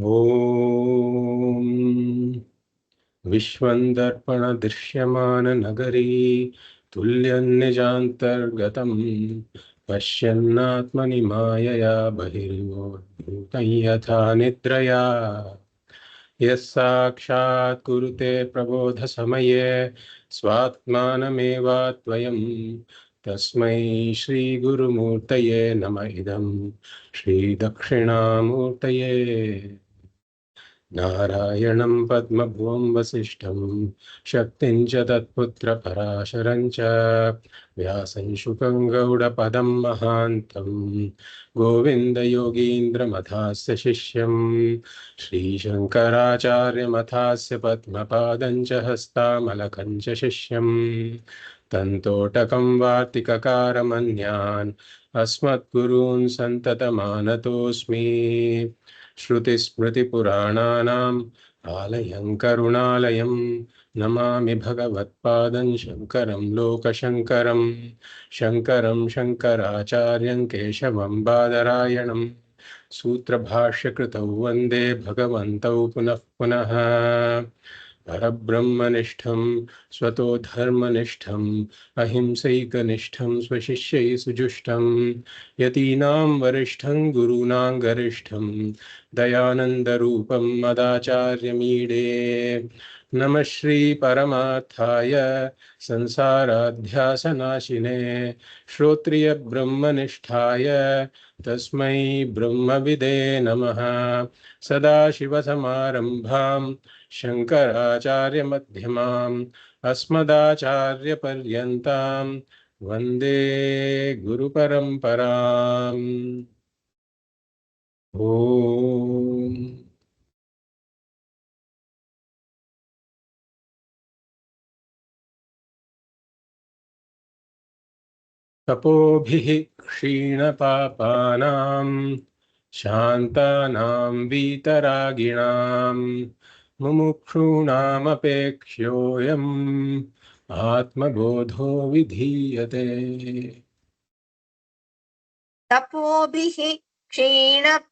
ॐ विश्वन्दर्पणदृश्यमाननगरी तुल्यन्निजान्तर्गतं पश्यन्नात्मनि मायया बहिर्भूतं यथा निद्रया यः साक्षात् कुरुते प्रबोधसमये स्वात्मानमेवाद्वयं तस्मै श्रीगुरुमूर्तये नम इदं श्रीदक्षिणामूर्तये नारायणं पद्मभुवं वसिष्ठं शक्तिं च तत्पुत्रपराशरं च व्यासं शुकं गौडपदं महान्तं गोविन्दयोगीन्द्रमथास्य शिष्यं श्रीशङ्कराचार्यमथास्य पद्मपादं च हस्तामलकं च शिष्यं तन्तोटकं वार्तिककारमन्यान् अस्मद्गुरून् सन्ततमानतोऽस्मि श्रुतिस्मृतिपुराणानाम् आलयं करुणालयं नमामि भगवत्पादं शङ्करं लोकशङ्करं शङ्करं शङ्कराचार्यं केशवं बादरायणं सूत्रभाष्यकृतौ वन्दे भगवन्तौ पुनः पुनः परब्रह्मनिष्ठं स्वतो धर्मनिष्ठं अहिंसैकनिष्ठं स्वशिष्यै सुजुष्टं यतीनां वरिष्ठं गुरूणां गरिष्ठं दयानन्दरूपं मदाचार्यमीडे नमः श्रीपरमार्थाय संसाराध्यासनाशिने श्रोत्रियब्रह्मनिष्ठाय तस्मै ब्रह्मविदे नमः सदाशिवसमारम्भां शङ्कराचार्यमध्यमाम् अस्मदाचार्यपर्यन्तां वन्दे गुरुपरम्पराम् ॐ तपोभिः क्षीणपापानां शान्तानां वीतरागिणां मुमुक्षूणामपेक्ष्योऽयम् आत्मबोधो विधीयते तपोभिः क्षीणपापानां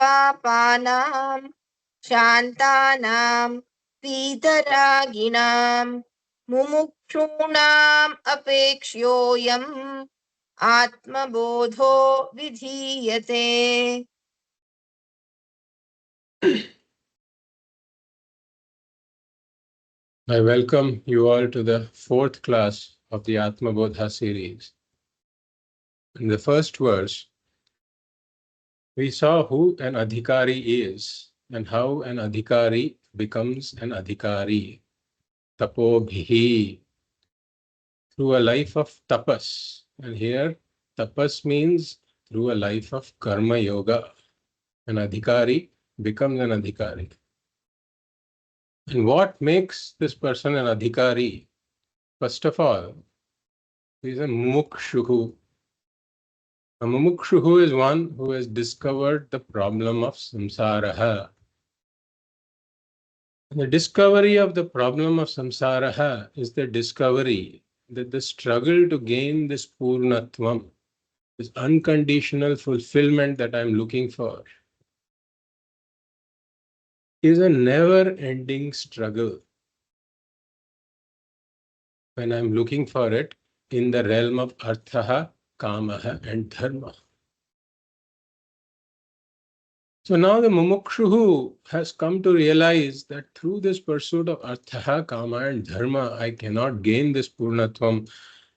शान्तानां वीतरागिणां मुमुक्षूणाम् अपेक्ष्योऽयम् आत्मबोधो विधीयते। I welcome you all to the fourth class of the Atma Bodha series. In the first verse, we saw who an adhikari is and how an adhikari becomes an adhikari. Tapobhihi, through a life of tapas. And here, tapas means through a life of karma yoga. An adhikari becomes an adhikari. And what makes this person an adhikari? First of all, he is a mumukshuhu. A mumukshuhu is one who has discovered the problem of samsaraha. The discovery of the problem of samsaraha is the discovery that the struggle to gain this purnatvam, this unconditional fulfillment that I'm looking for, is a never-ending struggle when I'm looking for it in the realm of arthaha, kamaha, and dharma. So now the mumukshuhu has come to realize that through this pursuit of arthaha, kama, and dharma, I cannot gain this purnatvam.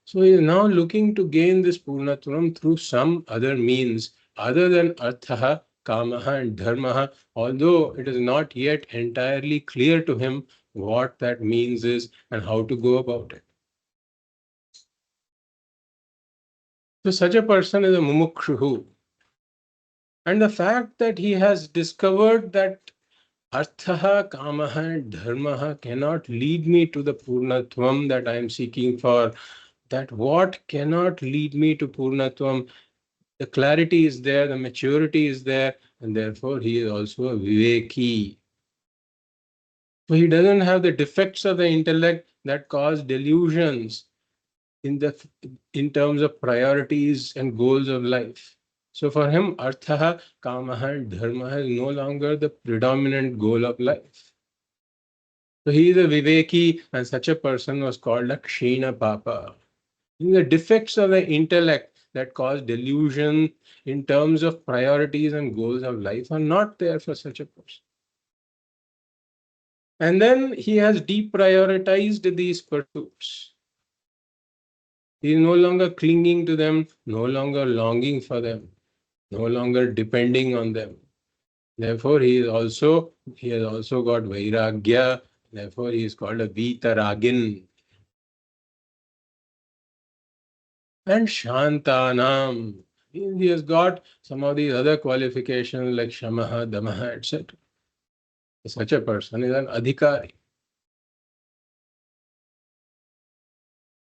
So he is now looking to gain this purnatvam through some other means other than arthaha, kamaha, and dharmaha, although it is not yet entirely clear to him what that means is and how to go about it. So such a person is a mumukshuhu. And the fact that he has discovered that arthaha, kamaha, and dharmaha cannot lead me to the purnatvam that I am seeking for, that what cannot lead me to purnatvam, the clarity is there, the maturity is there, and therefore he is also a viveki. So he doesn't have the defects of the intellect that cause delusions in terms of priorities and goals of life. So for him, artha, kamaha, and dharma is no longer the predominant goal of life. So he is a viveki, and such a person was called a kshina papa. The defects of the intellect that cause delusion in terms of priorities and goals of life are not there for such a person. And then he has deprioritized these pursuits. He is no longer clinging to them, no longer longing for them, no longer depending on them. Therefore, he has also got vairagya. Therefore, he is called a vitaragin. And shantanam. He has got some of these other qualifications like shamaha, damaha, etc. Such a person is an adhikari.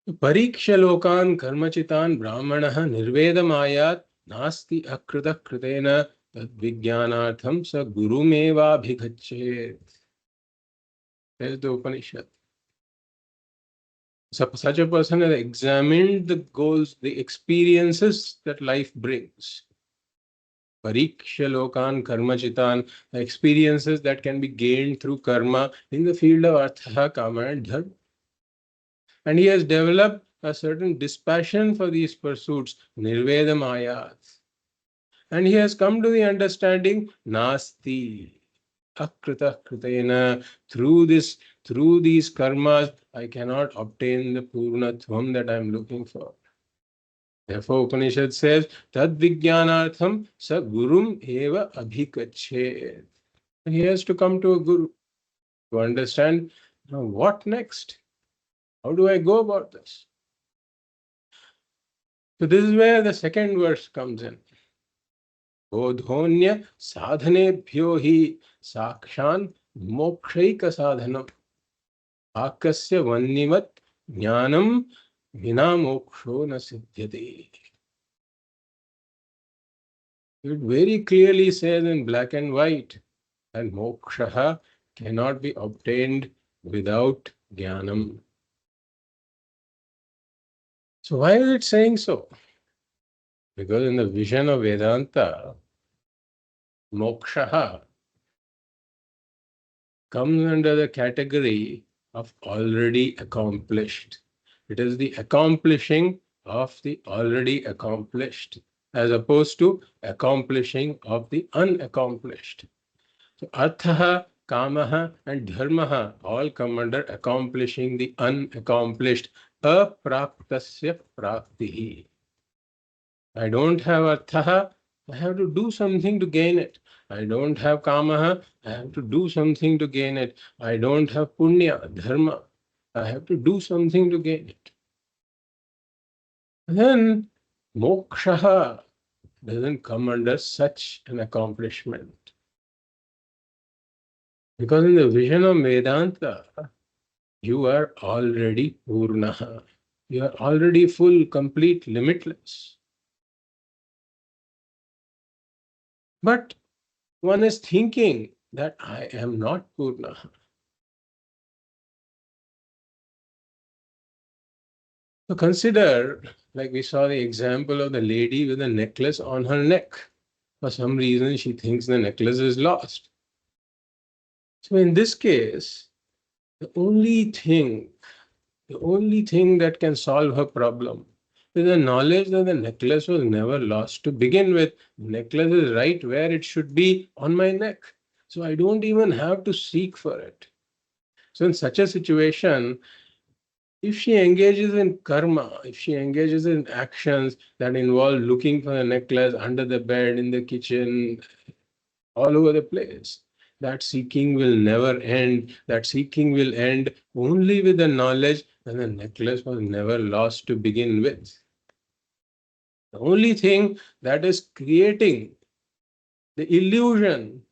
Pariksha lokan karmachitan brahmanah nirvedamayat nasti akrita kritena tad vijnanartham sa gurumeva bhigachet. There's the Upanishad. So such a person has examined the goals, the experiences that life brings. Pariksha lokan karmachitan, the experiences that can be gained through karma in the field of artha, kama, and dharma. And he has developed a certain dispassion for these pursuits, nirvedamayat. And he has come to the understanding, nasti, akrita kritena, through these karmas, I cannot obtain the purnatvam that I am looking for. Therefore, Upanishad says, tad vijnanartham sa gurum eva abhikachet. He has to come to a guru to understand, now what next? How do I go about this? So this is where the second verse comes in. Bodhonya sadhanebhyo hi sakshan mokshaika sadhanam akasya vannivat jnanam vina moksho na siddhyate. It very clearly says in black and white that moksha cannot be obtained without jnanam. So why is it saying so? Because in the vision of Vedanta, moksha comes under the category of already accomplished. It is the accomplishing of the already accomplished, as opposed to accomplishing of the unaccomplished. So artha, kamaha, and dharmaha all come under accomplishing the unaccomplished. Apraptasya praptihi. I don't have artha, I have to do something to gain it. I don't have kamaha, I have to do something to gain it. I don't have punya, dharma, I have to do something to gain it. And then moksha doesn't come under such an accomplishment. Because in the vision of Vedanta, you are already purna. You are already full, complete, limitless. But one is thinking that I am not purna. So consider, like we saw the example of the lady with a necklace on her neck. For some reason, she thinks the necklace is lost. So in this case, the only thing that can solve her problem is the knowledge that the necklace was never lost to begin with. The necklace is right where it should be on my neck. So I don't even have to seek for it. So in such a situation, if she engages in karma, if she engages in actions that involve looking for the necklace under the bed, in the kitchen, all over the place, that seeking will never end. That seeking will end only with the knowledge that the necklace was never lost to begin with. The only thing that is creating the illusion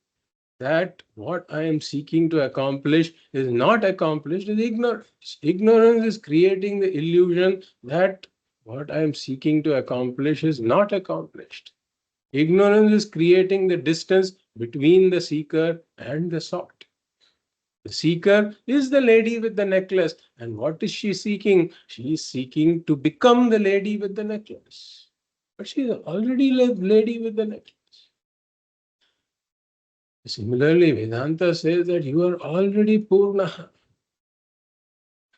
that what I am seeking to accomplish is not accomplished is ignorance. Ignorance is creating the illusion that what I am seeking to accomplish is not accomplished. Ignorance is creating the distance between the seeker and the sought. The seeker is the lady with the necklace. And what is she seeking? She is seeking to become the lady with the necklace. but she is already a lady with the necklace. Similarly, Vedanta says that you are already Purnaha.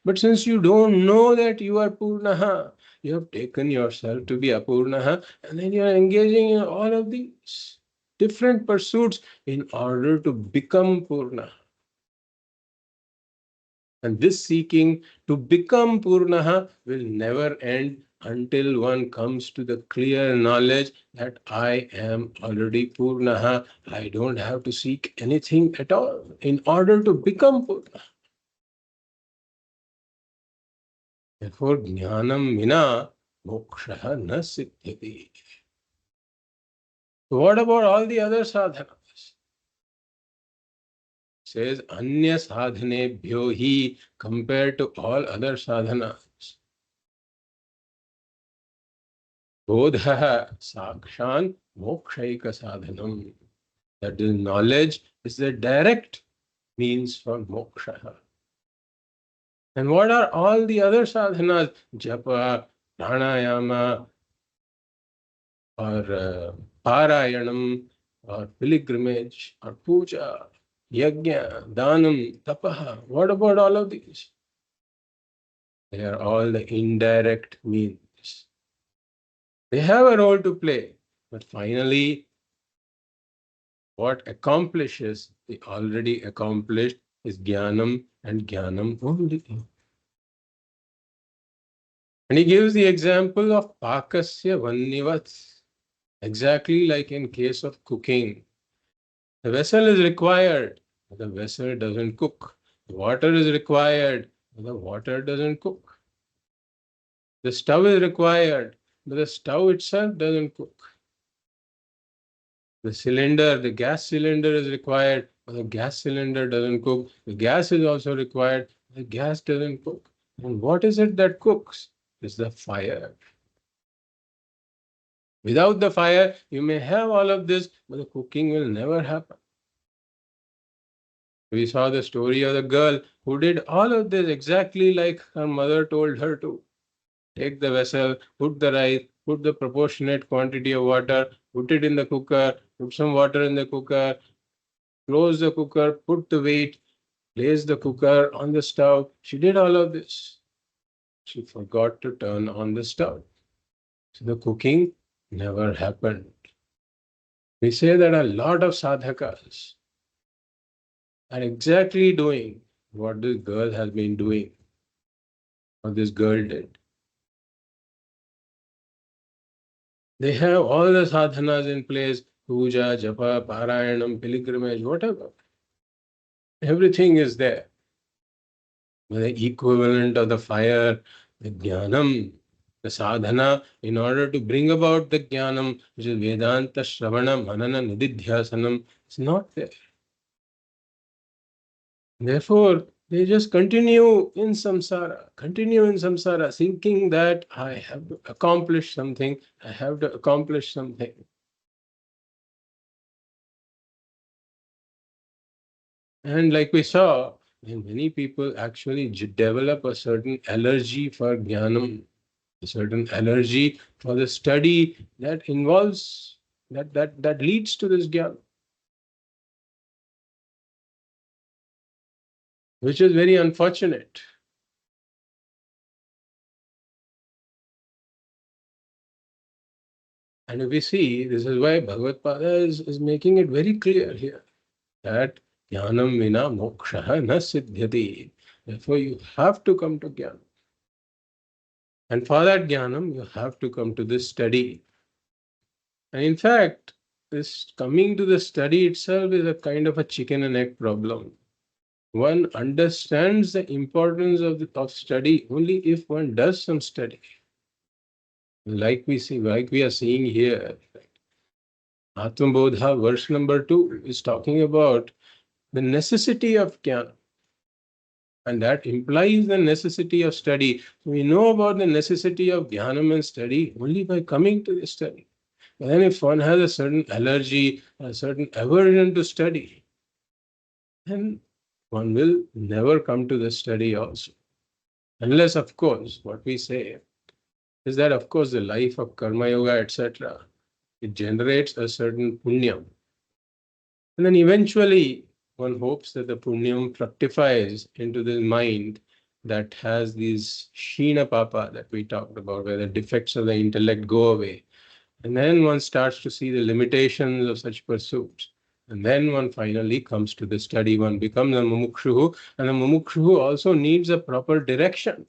But since you don't know that you are Purnaha, you have taken yourself to be Apurnaha, and then you are engaging in all of these different pursuits in order to become Purnaha. And this seeking to become Purnaha will never end until one comes to the clear knowledge that I am already Purnaha. I don't have to seek anything at all in order to become Purnaha. Therefore, jnanam vina moksha na siddhyati. So what about all the other sadhanas? It says anya sadhanebhyo hi, compared to all other sadhanas. Bodha sakshan mokshaika sadhanam. That is, knowledge is the direct means for moksha. And what are all the other sadhanas? Japa, pranayama, or parayanam, or pilgrimage, or puja, yajna, danam, tapaha. What about all of these? They are all the indirect means. They have a role to play, but finally, what accomplishes the already accomplished is jnanam, and jnanam only. And he gives the example of pakasya vannivat, exactly like in case of cooking. The vessel is required, but the vessel doesn't cook. The water is required, but the water doesn't cook. The stove is required, but the stove itself doesn't cook. The cylinder, the gas cylinder is required, but the gas cylinder doesn't cook. The gas is also required, but the gas doesn't cook. And what is it that cooks? It's the fire. Without the fire, you may have all of this, but the cooking will never happen. We saw the story of the girl who did all of this exactly like her mother told her to. Take the vessel, put the rice, put the proportionate quantity of water, put it in the cooker, put some water in the cooker, close the cooker, put the weight, place the cooker on the stove. She did all of this. She forgot to turn on the stove. So the cooking never happened. We say that a lot of sadhakas are exactly doing what this girl has been doing, what this girl did. They have all the sadhanas in place, puja, japa, parayanam, pilgrimage, whatever. Everything is there. The equivalent of the fire, the jnanam, the sadhana, in order to bring about the jnanam, which is Vedanta, Shravana, Manana, Nididhyasanam, it's not there. Therefore, they just continue in samsara, thinking that I have to accomplish something, I have to accomplish something. And like we saw, many people actually develop a certain allergy for jnanam, a certain allergy for the study that involves, that leads to this jnana, which is very unfortunate. And if we see, this is why Bhagavad Pada is making it very clear here that jnanam vina moksha na siddhyati. Therefore, you have to come to jnana. And for that jnanam, you have to come to this study. And in fact, this coming to the study itself is a kind of a chicken and egg problem. One understands the importance of study only if one does some study. Like we are seeing here, Atma Bodha, verse number 2, is talking about the necessity of jnana. And that implies the necessity of study. So we know about the necessity of jnanam and study only by coming to the study. And then if one has a certain allergy, a certain aversion to study, then one will never come to the study also. Unless, of course, what we say, is that, of course, the life of karma yoga, etc., it generates a certain punyam. And then eventually, one hopes that the punyam fructifies into the mind that has these shina papa that we talked about, where the defects of the intellect go away. And then one starts to see the limitations of such pursuits. And then one finally comes to the study. One becomes a mumukshu, and the mumukshu also needs a proper direction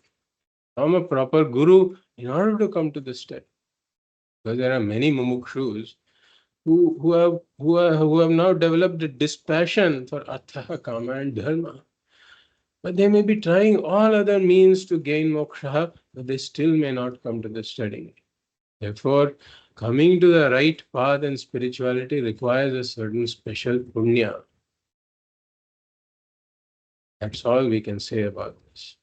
from a proper guru in order to come to the study. Because there are many mumukshus who have now developed a dispassion for artha, kama, and dharma. But they may be trying all other means to gain moksha, but they still may not come to the study. Therefore, coming to the right path in spirituality requires a certain special punya. That's all we can say about this.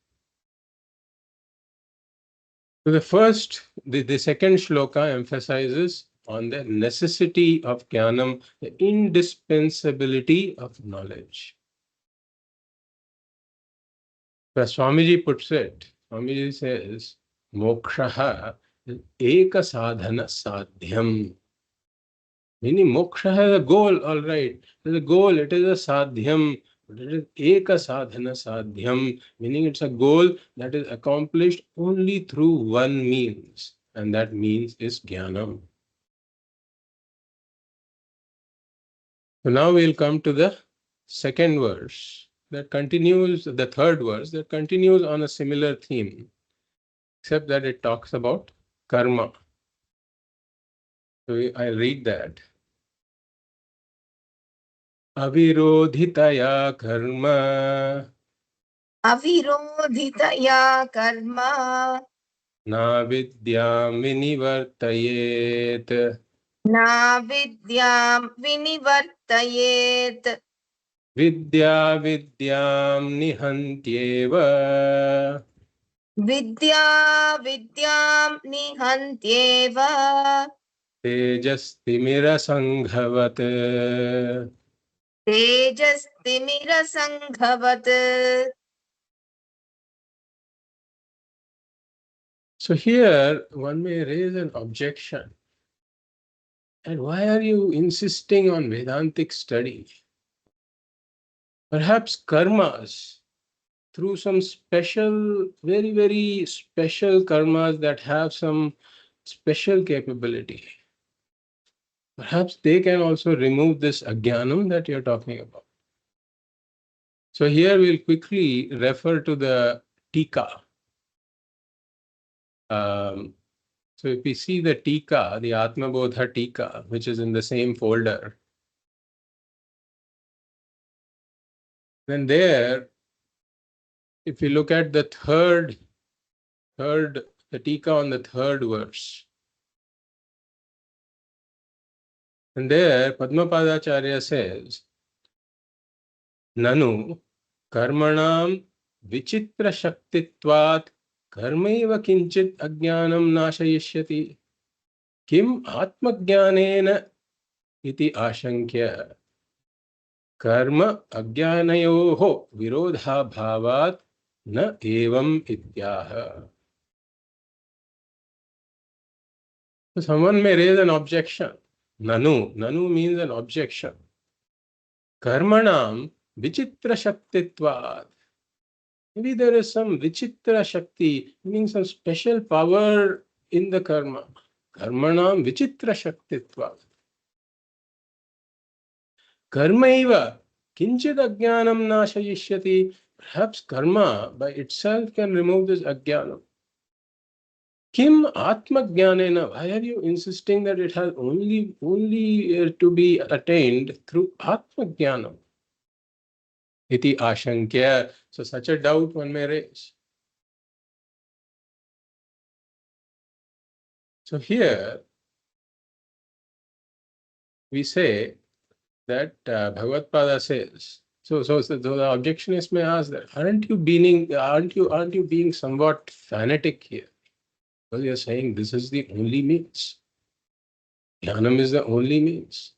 So the second shloka emphasizes on the necessity of jnanam, the indispensability of knowledge. As Swamiji puts it, Swamiji says, moksha is eka sadhana sadhyam. Meaning moksha has a goal, all right. It is a goal, it is a sadhyam. But it is eka sadhana sadhyam, meaning it's a goal that is accomplished only through one means, and that means is jnanam. So now we'll come to the second verse that continues, the third verse that continues on a similar theme, except that it talks about karma. So I read that. Avirodhitaya karma अविरोधितया कर्म na vidyam vinivartayet नाविद्यां विनिवर्तयेत् vidya vidyam nihantyeva विद्या विद्यां निहन्त्येव tejastimirasanghvat. तेजस्तिमिरसङ्घवत्. So here one may raise an objection. And why are you insisting on Vedantic study? Perhaps karmas, through some special, very, very special karmas that have some special capability. Perhaps they can also remove this ajnanam that you're talking about. So here we'll quickly refer to the tika. So if we see the tika, the Atma Bodha tika, which is in the same folder, then there, if you look at the the tika on the third verse, and there Padmapadacharya says, Nanu karmanam vichitra shaktitvat karmaiva kinchit ajnanam nashayishyati kim atmajnanena iti ashankya karma ajnanayoho virodha bhavat na evam ityaha. So someone may raise an objection. Nanu means an objection. Karmanam vichitra shaktitvat. Maybe there is some vichitra shakti, meaning some special power in the karma. Karmanam vichitra shaktitvat. Karmaiva kinchid ajnanam nashayishyati. Perhaps karma by itself can remove this ajnanam. Kim atma jnanena? Why are you insisting that it has only to be attained through atma jnanam? Iti ashankya. So such a doubt one may raise. So here we say that Bhagavad-pada says. So the objectionist may ask that aren't you being somewhat fanatic here? Because you're saying this is the only means. Jnanam is the only means.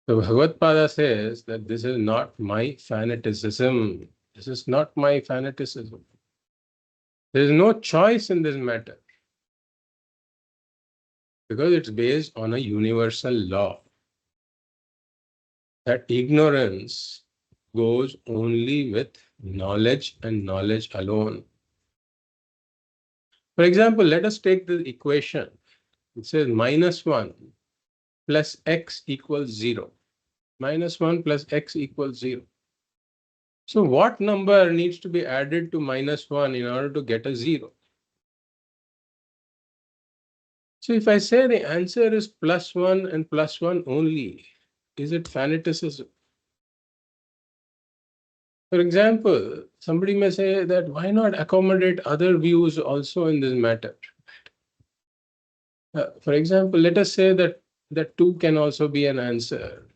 So Bhagavad-pada says that this is not my fanaticism. This is not my fanaticism. There is no choice in this matter. Because it's based on a universal law that ignorance goes only with knowledge and knowledge alone. For example, let us take the equation. It says -1 plus x equals 0. -1 plus x equals 0. So what number needs to be added to -1 in order to get a 0? So if I say the answer is +1 and +1 only, is it fanaticism? For example, somebody may say that why not accommodate other views also in this matter? For example, let us say that 2 can also be an answer,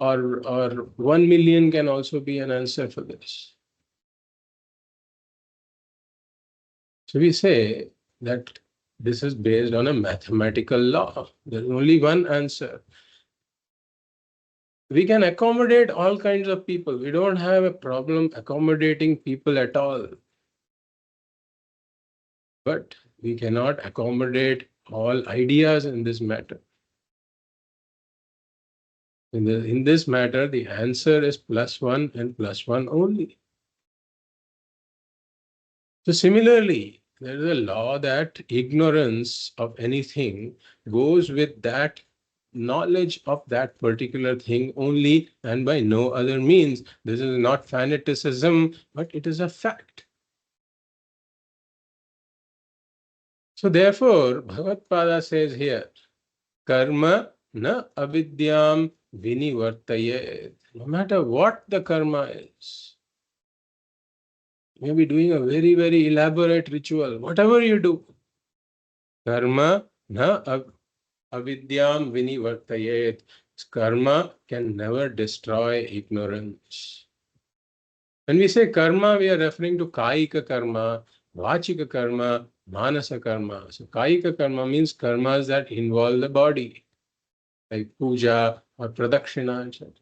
or 1 million can also be an answer for this. So we say that this is based on a mathematical law. There is only one answer. We can accommodate all kinds of people. We don't have a problem accommodating people at all. But we cannot accommodate all ideas in this matter. In this matter, the answer is +1 and +1 only. So similarly, there is a law that ignorance of anything goes with that knowledge of that particular thing only and by no other means. This is not fanaticism, but it is a fact. So therefore, Bhagavad says here, karma na avidyam vinivartayet. No matter what the karma is, you may be doing a very, very elaborate ritual, whatever you do, karma na avidyam vinivartayet. Karma can never destroy ignorance. When we say karma, we are referring to kaika karma, vāchika karma, manasa karma. So kaika karma means karmas that involve the body, like puja or pradakshina, etc.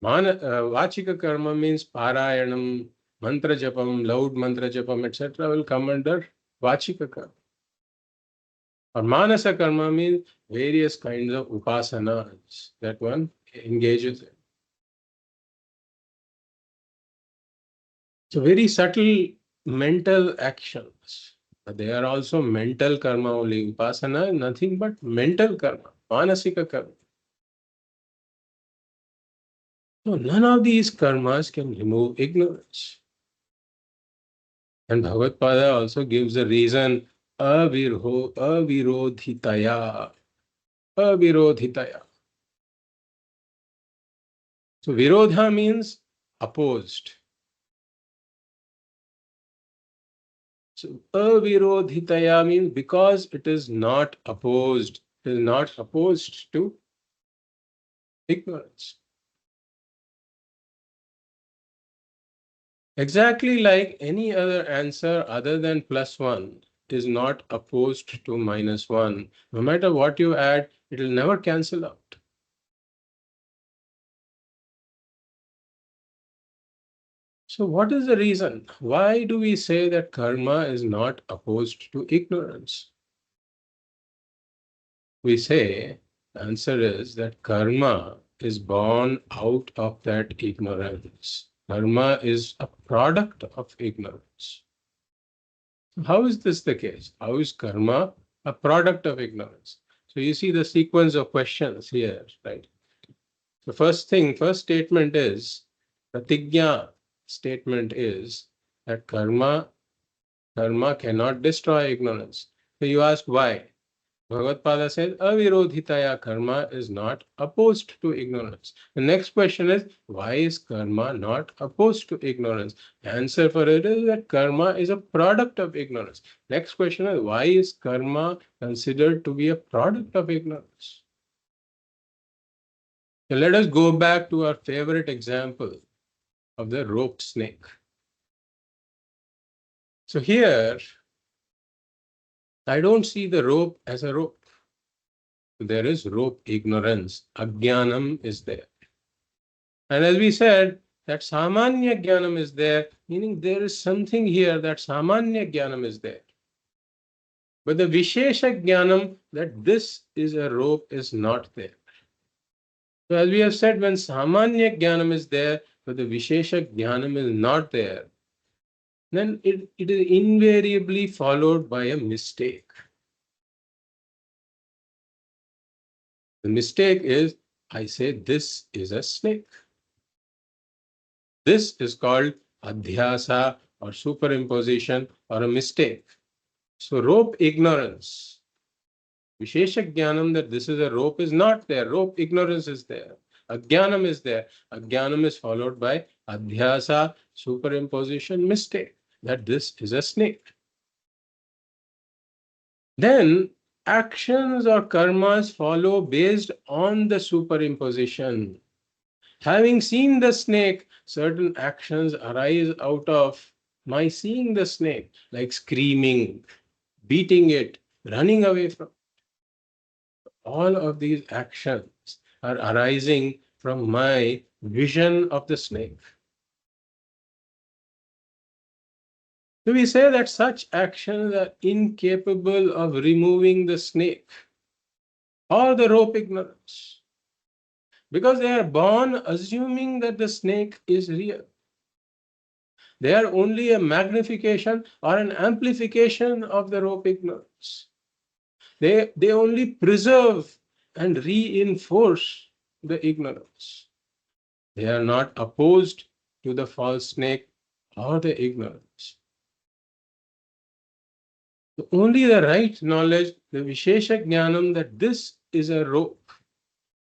Vāchika karma means parayanam, mantra japam, loud mantra japam, etc. will come under vāchika karma. Or manasa karma means various kinds of upasanas that one engages in. So very subtle mental actions. They are also mental karma only. Upasana is nothing but mental karma, manasika karma. So none of these karmas can remove ignorance. And Bhagavad Pada also gives the reason avirodhitaya. Avirodhitaya. So virodha means opposed. So avirodhitaya means because it is not opposed. It is not opposed to ignorance. Exactly like any other answer other than +1 is not opposed to -1. No matter what you add, it will never cancel out. So what is the reason? Why do we say that karma is not opposed to ignorance? We say the answer is that karma is born out of that ignorance. Karma is a product of ignorance. How is this the case? How is karma a product of ignorance? So you see the sequence of questions here, right? The first statement is, pratigya statement is that karma cannot destroy ignorance. So you ask why? Bhagavad Pada says, avirodhitaya, karma is not opposed to ignorance. The next question is, why is karma not opposed to ignorance? The answer for it is that karma is a product of ignorance. Next question is, why is karma considered to be a product of ignorance? So let us go back to our favorite example of the roped snake. So here, I don't see the rope as a rope. There is rope ignorance. Ajnanam is there. And as we said, that samanya jnanam is there, meaning there is something here that samanya jnanam is there. But the Vishesha Jnanam that this is a rope is not there. So as we have said, when Samanya Jnanam is there, but the Vishesha Jnanam is not there, then it is invariably followed by a mistake. The mistake is, I say this is a snake. This is called adhyasa or superimposition or a mistake. So rope ignorance, Vishesha Jnanam that this is a rope is not there. Rope ignorance is there. Ajnanam is there. Ajnanam is followed by adhyasa, superimposition, mistake, that this is a snake. Then actions or karmas follow based on the superimposition. Having seen the snake, certain actions arise out of my seeing the snake, like screaming, beating it, running away from. All of these actions are arising from my vision of the snake. So we say that such actions are incapable of removing the snake or the rope ignorance, because they are born assuming that the snake is real. They are only a magnification or an amplification of the rope ignorance. They only preserve and reinforce the ignorance. They are not opposed to the false snake or the ignorance. So only the right knowledge, the Vishesha Jnanam that this is a rope,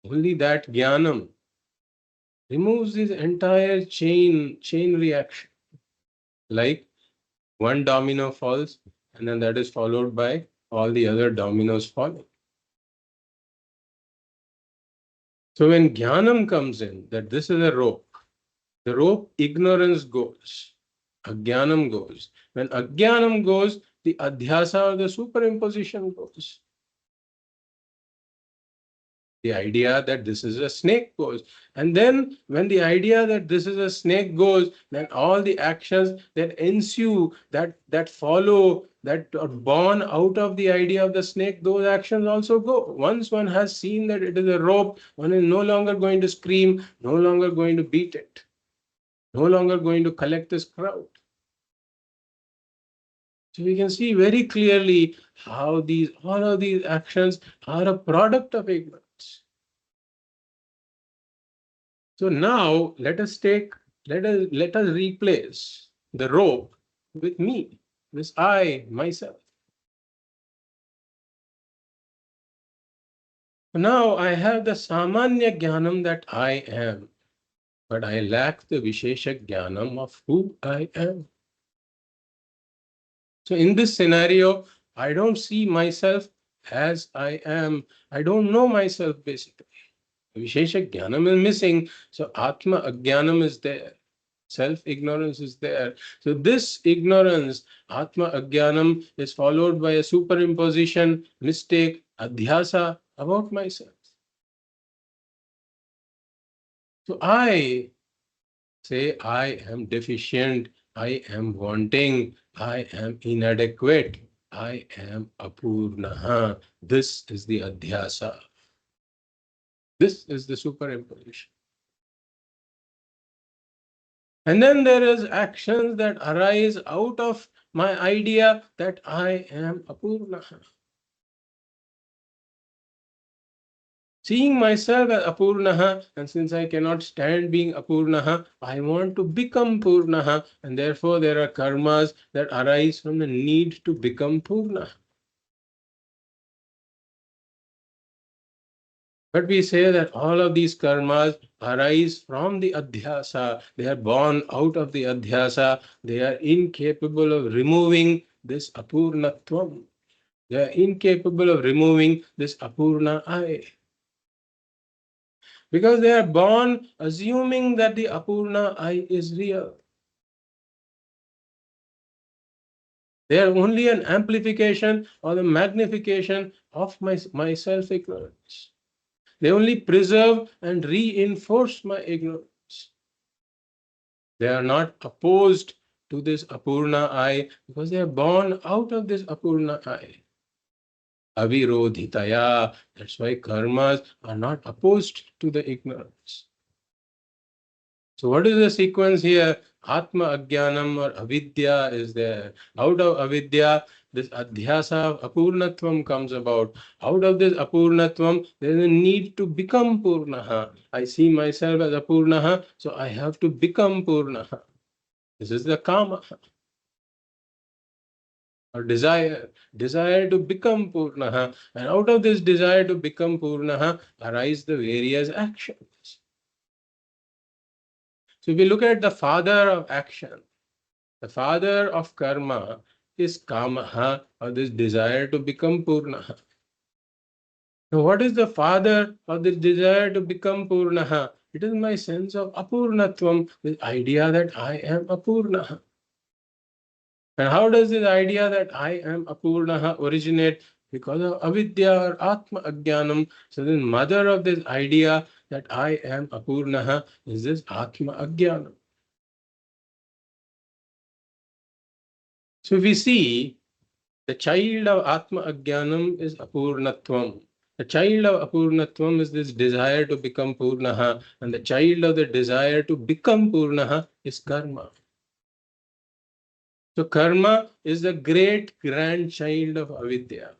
only that Jnanam removes this entire chain reaction. Like one domino falls and then that is followed by all the other dominoes falling. So when Jnanam comes in, that this is a rope, the rope ignorance goes, Ajnanam goes. When Ajnanam goes, the adhyasa or the superimposition goes. The idea that this is a snake goes. And then when the idea that this is a snake goes, then all the actions that ensue, that follow, that are born out of the idea of the snake, those actions also go. Once one has seen that it is a rope, one is no longer going to scream, no longer going to beat it, no longer going to collect this crowd. So we can see very clearly how all of these actions are a product of ignorance. So now let us replace the rope with me, this I, myself. Now I have the Samanya Jnanam that I am, but I lack the Vishesha Jnanam of who I am. So in this scenario, I don't see myself as I am. I don't know myself basically. Vishesha Jnanam is missing, so Atma Ajnanam is there. Self-ignorance is there. So this ignorance, Atma Ajnanam, is followed by a superimposition, mistake, adhyasa about myself. So I say I am deficient, I am wanting, I am inadequate, I am apurnaha. This is the adhyasa. This is the superimposition. And then there is actions that arise out of my idea that I am apurnaha. Seeing myself as apurnaha, and since I cannot stand being apurnaha, I want to become purnaha, and therefore there are karmas that arise from the need to become purna. But we say that all of these karmas arise from the adhyasa. They are born out of the adhyasa. They are incapable of removing this apurṇatvam. They are incapable of removing this apurna I. Because they are born assuming that the apurna I is real. They are only an amplification or the magnification of my self-ignorance. They only preserve and reinforce my ignorance. They are not opposed to this apurna I because they are born out of this apurna I. avirodhitaya. That's why karmas are not opposed to the ignorance. So what is the sequence here? Atma Ajnanam or avidya is there. Out of avidya, this adhyasa of apurṇatvam comes about. Out of this apurṇatvam, there is a need to become purnaha. I see myself as apurnaha, so I have to become purnaha. This is the kama or desire to become purnaha. And out of this desire to become purnaha arise the various actions. So if we look at the father of action, the father of karma is kamaha, or this desire to become purnaha. Now, what is the father of this desire to become purnaha? It is my sense of apurṇatvam, this idea that I am apurnaha. And how does this idea that I am apurnaha originate? Because of avidya or atma ajnanam. So the mother of this idea that I am apurnaha is this atma ajnanam. So if we see, the child of Atma Ajnanam is apurṇatvam. The child of apurṇatvam is this desire to become purnaha, and the child of the desire to become purnaha is karma. So karma is the great grandchild of avidya.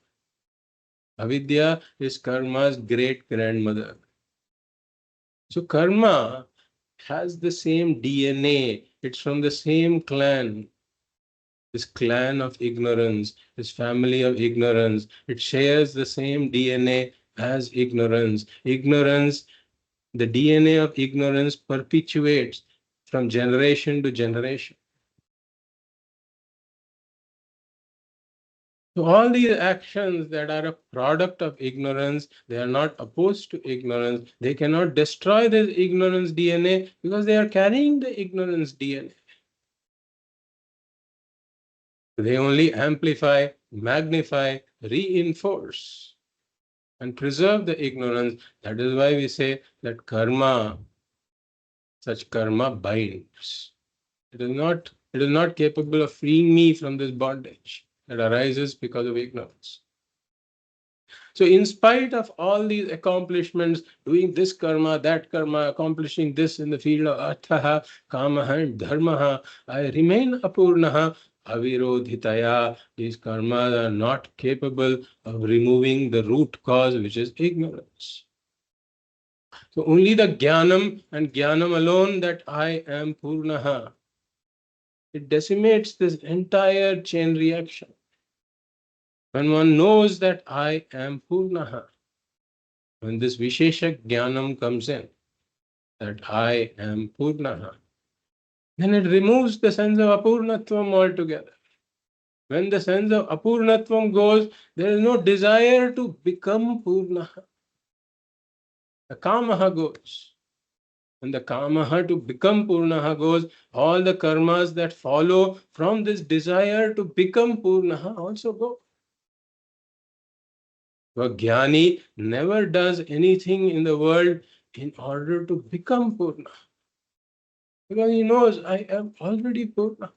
Avidya is karma's great grandmother. So karma has the same DNA. It's from the same clan. This clan of ignorance, this family of ignorance, it shares the same DNA as ignorance. Ignorance, the DNA of ignorance perpetuates from generation to generation. So all these actions that are a product of ignorance, they are not opposed to ignorance. They cannot destroy this ignorance DNA because they are carrying the ignorance DNA. They only amplify, magnify, reinforce, and preserve the ignorance. That is why we say that karma, such karma binds. It is not capable of freeing me from this bondage that arises because of ignorance. So in spite of all these accomplishments, doing this karma, that karma, accomplishing this in the field of arthaha, kamaha, and dharmaha, I remain apurnaha, avirodhitaya. These karmas are not capable of removing the root cause, which is ignorance. So only the jnanam and jnanam alone, that I am purnaha, it decimates this entire chain reaction. When one knows that I am purnaha, when this vishesha jnanam comes in, that I am purnaha, then it removes the sense of apurṇatvam altogether. When the sense of apurṇatvam goes, there is no desire to become purnaha. The kamaha goes. When the kamaha to become purnaha goes, all the karmas that follow from this desire to become purnaha also go. A jnani never does anything in the world in order to become purna. Because he knows I am already purna.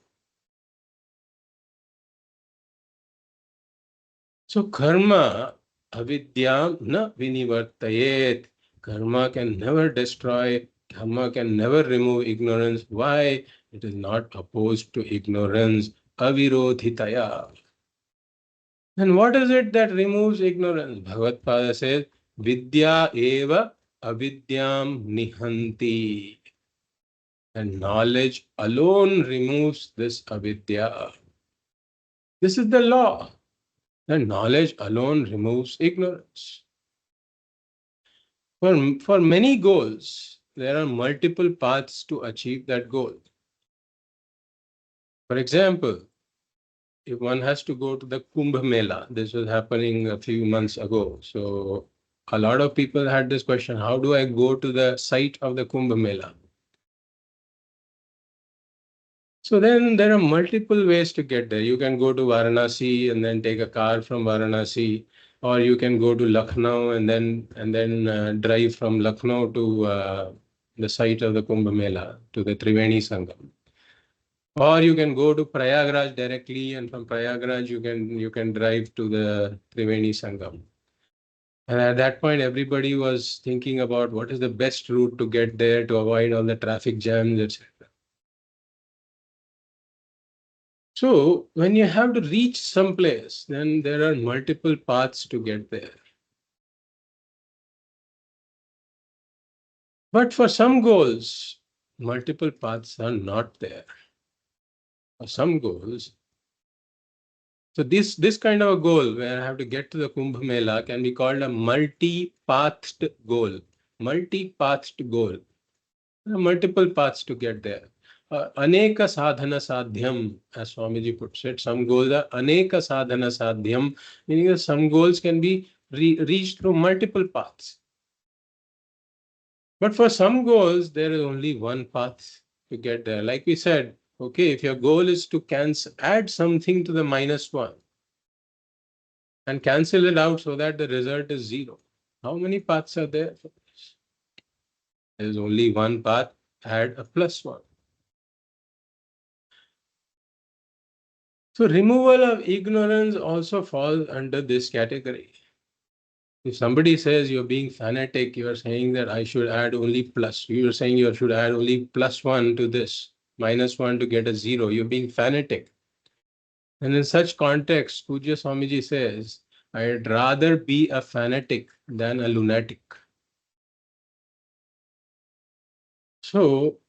So karma avidyam na vinivartayet. Karma can never destroy, karma can never remove ignorance. Why? It is not opposed to ignorance. Avirodhitaya. And what is it that removes ignorance? Bhagavad Pada says, Vidya eva avidyam nihanti. And knowledge alone removes this avidya. This is the law. And knowledge alone removes ignorance. For many goals, there are multiple paths to achieve that goal. For example, if one has to go to the Kumbh Mela, this was happening a few months ago. So a lot of people had this question, how do I go to the site of the Kumbh Mela? So then there are multiple ways to get there. You can go to Varanasi and then take a car from Varanasi, or you can go to Lucknow and then drive from Lucknow to the site of the Kumbh Mela, to the Triveni Sangam. Or you can go to Prayagraj directly, and from Prayagraj you can drive to the Triveni Sangam. And at that point, everybody was thinking about what is the best route to get there to avoid all the traffic jams, etc. So when you have to reach some place, then there are multiple paths to get there. But for some goals, multiple paths are not there. For some goals, so this kind of a goal where I have to get to the Kumbh Mela can be called a multi-pathed goal. Multi-pathed goal. There are multiple paths to get there. Aneka sadhana sadhyam, as Swamiji puts it. Some goals are aneka sadhana sadhyam, meaning that some goals can be reached through multiple paths. But for some goals, there is only one path to get there. Like we said, okay, if your goal is to add something to the -1 and cancel it out so that the result is 0, how many paths are there for this? There is only one path, add a +1. So removal of ignorance also falls under this category. If somebody says you're being fanatic, you're saying that I should add only plus. You're saying you should add only +1 to this, -1 to get a 0. You're being fanatic. And in such context, Pujya Swamiji says, I'd rather be a fanatic than a lunatic. So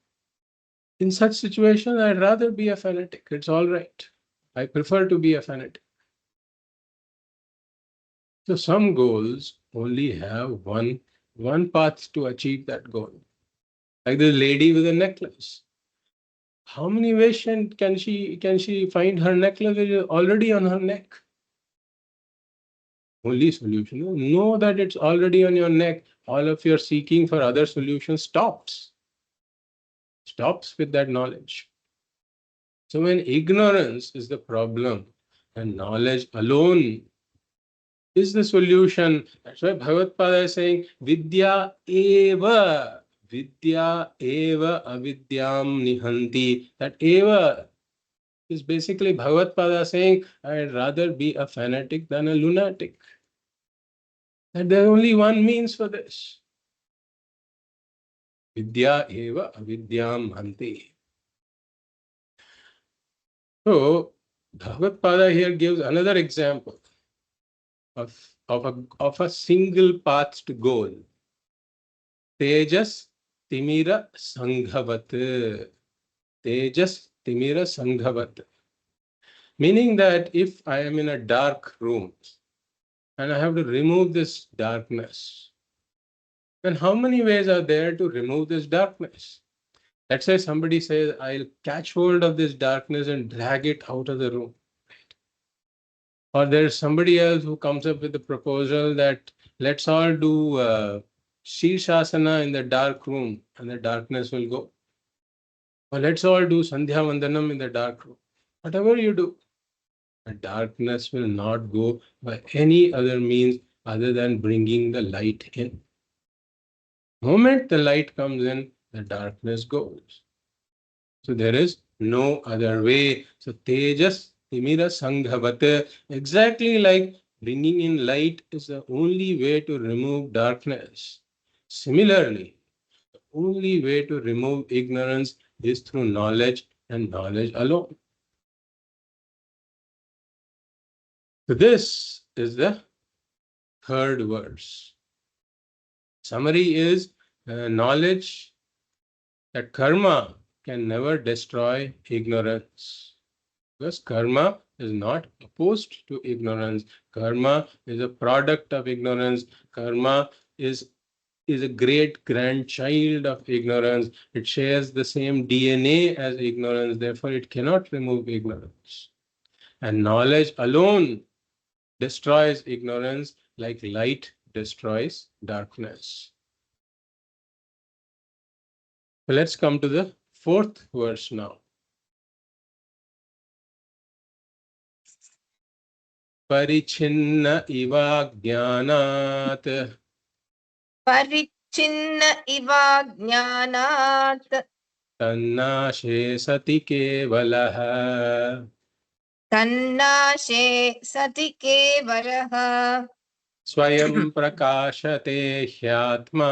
in such situation, I'd rather be a fanatic. It's all right. I prefer to be a fanatic. So some goals only have one path to achieve that goal. Like the lady with a necklace. How many ways can she find her necklace is already on her neck? Only solution. Know that it's already on your neck. All of your seeking for other solutions stops with that knowledge. So when ignorance is the problem and knowledge alone is the solution, that's why Bhagavad-pada is saying vidya eva avidyam nihanti. That eva is basically Bhagavad-pada saying I'd rather be a fanatic than a lunatic. And there's only one means for this. Vidya eva avidyam hanti. So Bhagavad-pada here gives another example of a single pathed goal. Tejas timira sanghavat. Tejas timira sanghavat. Meaning that if I am in a dark room and I have to remove this darkness, then how many ways are there to remove this darkness? Let's say somebody says, I'll catch hold of this darkness and drag it out of the room. Or there's somebody else who comes up with the proposal that let's all do Shirshasana in the dark room and the darkness will go. Or let's all do Sandhya Vandanam in the dark room. Whatever you do, the darkness will not go by any other means other than bringing the light in. The moment the light comes in, the darkness goes. So there is no other way. So Tejas Timira Sanghavat, exactly like bringing in light is the only way to remove darkness. Similarly, the only way to remove ignorance is through knowledge and knowledge alone. So this is the third verse. Summary is knowledge that karma can never destroy ignorance. Because karma is not opposed to ignorance. Karma is a product of ignorance. Karma is a great grandchild of ignorance. It shares the same DNA as ignorance. Therefore, it cannot remove ignorance. And knowledge alone destroys ignorance like light destroys darkness. So let's come to the fourth verse now. Parichinna iva jnanat. परिच्छिन्न इव ज्ञानात् तन्नाशे सति केवलः तन्नाशे सति केवलः स्वयं प्रकाशते ह्यात्मा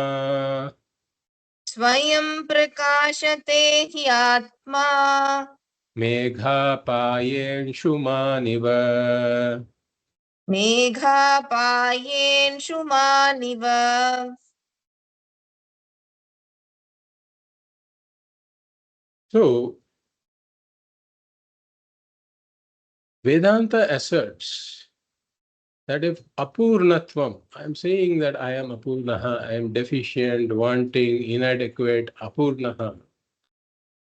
स्वयं प्रकाशते हि आत्मा मेघापायेषुमानिव मेघापायेषुमानिव. So, Vedanta asserts that if apurṇatvam, I am saying that I am apurnaha, I am deficient, wanting, inadequate, apurnaha.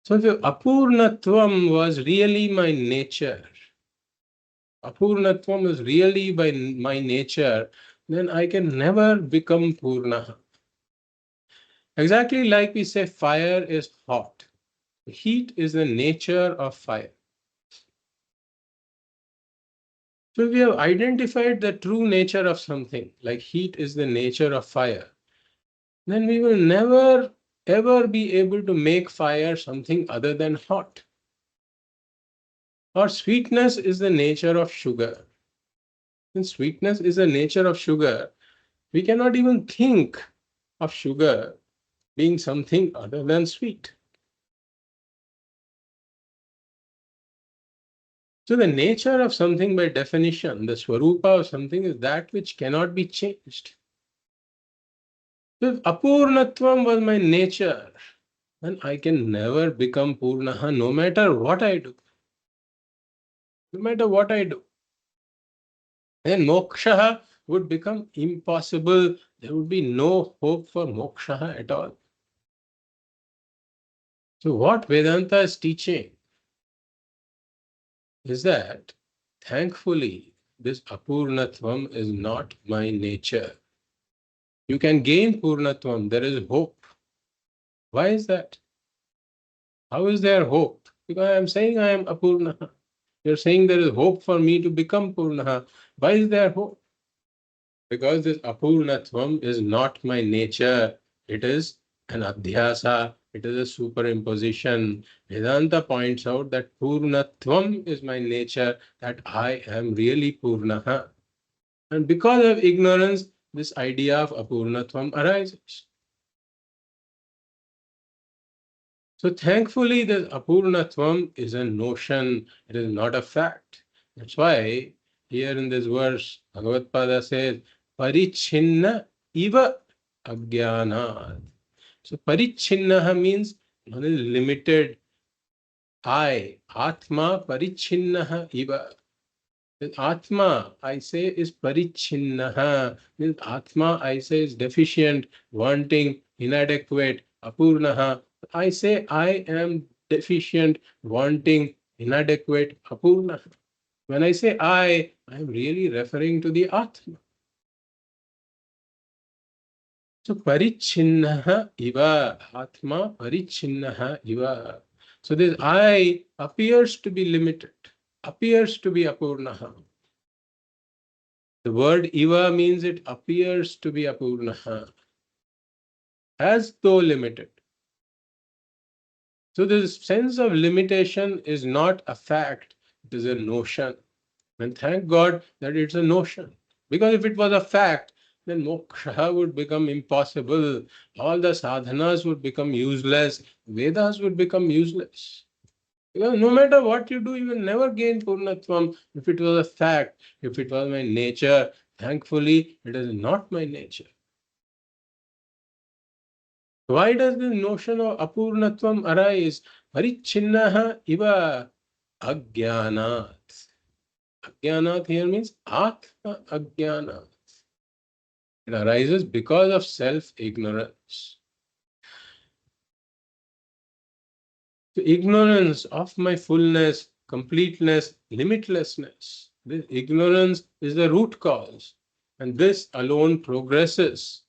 So if apurṇatvam was really my nature, apurṇatvam is really by my nature, then I can never become purnaha. Exactly like we say fire is hot. Heat is the nature of fire. So we have identified the true nature of something, like heat is the nature of fire. Then we will never ever be able to make fire something other than hot. Or sweetness is the nature of sugar. Since sweetness is the nature of sugar, we cannot even think of sugar being something other than sweet. So the nature of something by definition, the swarupa of something is that which cannot be changed. So if apurṇatvam was my nature, then I can never become purnaha no matter what I do. No matter what I do. Then moksha would become impossible. There would be no hope for moksha at all. So what Vedanta is teaching is that, thankfully, this apurṇatvam is not my nature. You can gain purnatvam. There is hope. Why is that? How is there hope? Because I am saying I am apurnaha. You're saying there is hope for me to become purnaha. Why is there hope? Because this apurṇatvam is not my nature. It is an adhyasa. It is a superimposition. Vedanta points out that purnatvam is my nature, that I am really purnaha. And because of ignorance, this idea of apurnatvam arises. So thankfully, the apurnatvam is a notion, it is not a fact. That's why here in this verse, Bhagavad Pada says, Parichinna iva ajnanat. So parichinnaha means one is limited. I, Atma parichinnaha iva. Atma, I say, is parichinnaha. Means Atma, I say, is deficient, wanting, inadequate, apurnaha. I say I am deficient, wanting, inadequate, apurnaha. When I say I am really referring to the Atma. So parichinnaha iva, Atma parichinnaha iva. So this I appears to be limited, appears to be apurnaha. The word iva means it appears to be apurnaha, as though limited. So this sense of limitation is not a fact, it is a notion. And thank God that it's a notion. Because if it was a fact, then moksha would become impossible. All the sadhanas would become useless. Vedas would become useless. Because no matter what you do, you will never gain purnatvam if it was a fact, if it was my nature. Thankfully, it is not my nature. Why does this notion of apurnatvam arise? Parichinnaha iva ajnanat. Ajnanat here means atma ajnanat. It arises because of self-ignorance. The ignorance of my fullness, completeness, limitlessness. This ignorance is the root cause. And this alone progresses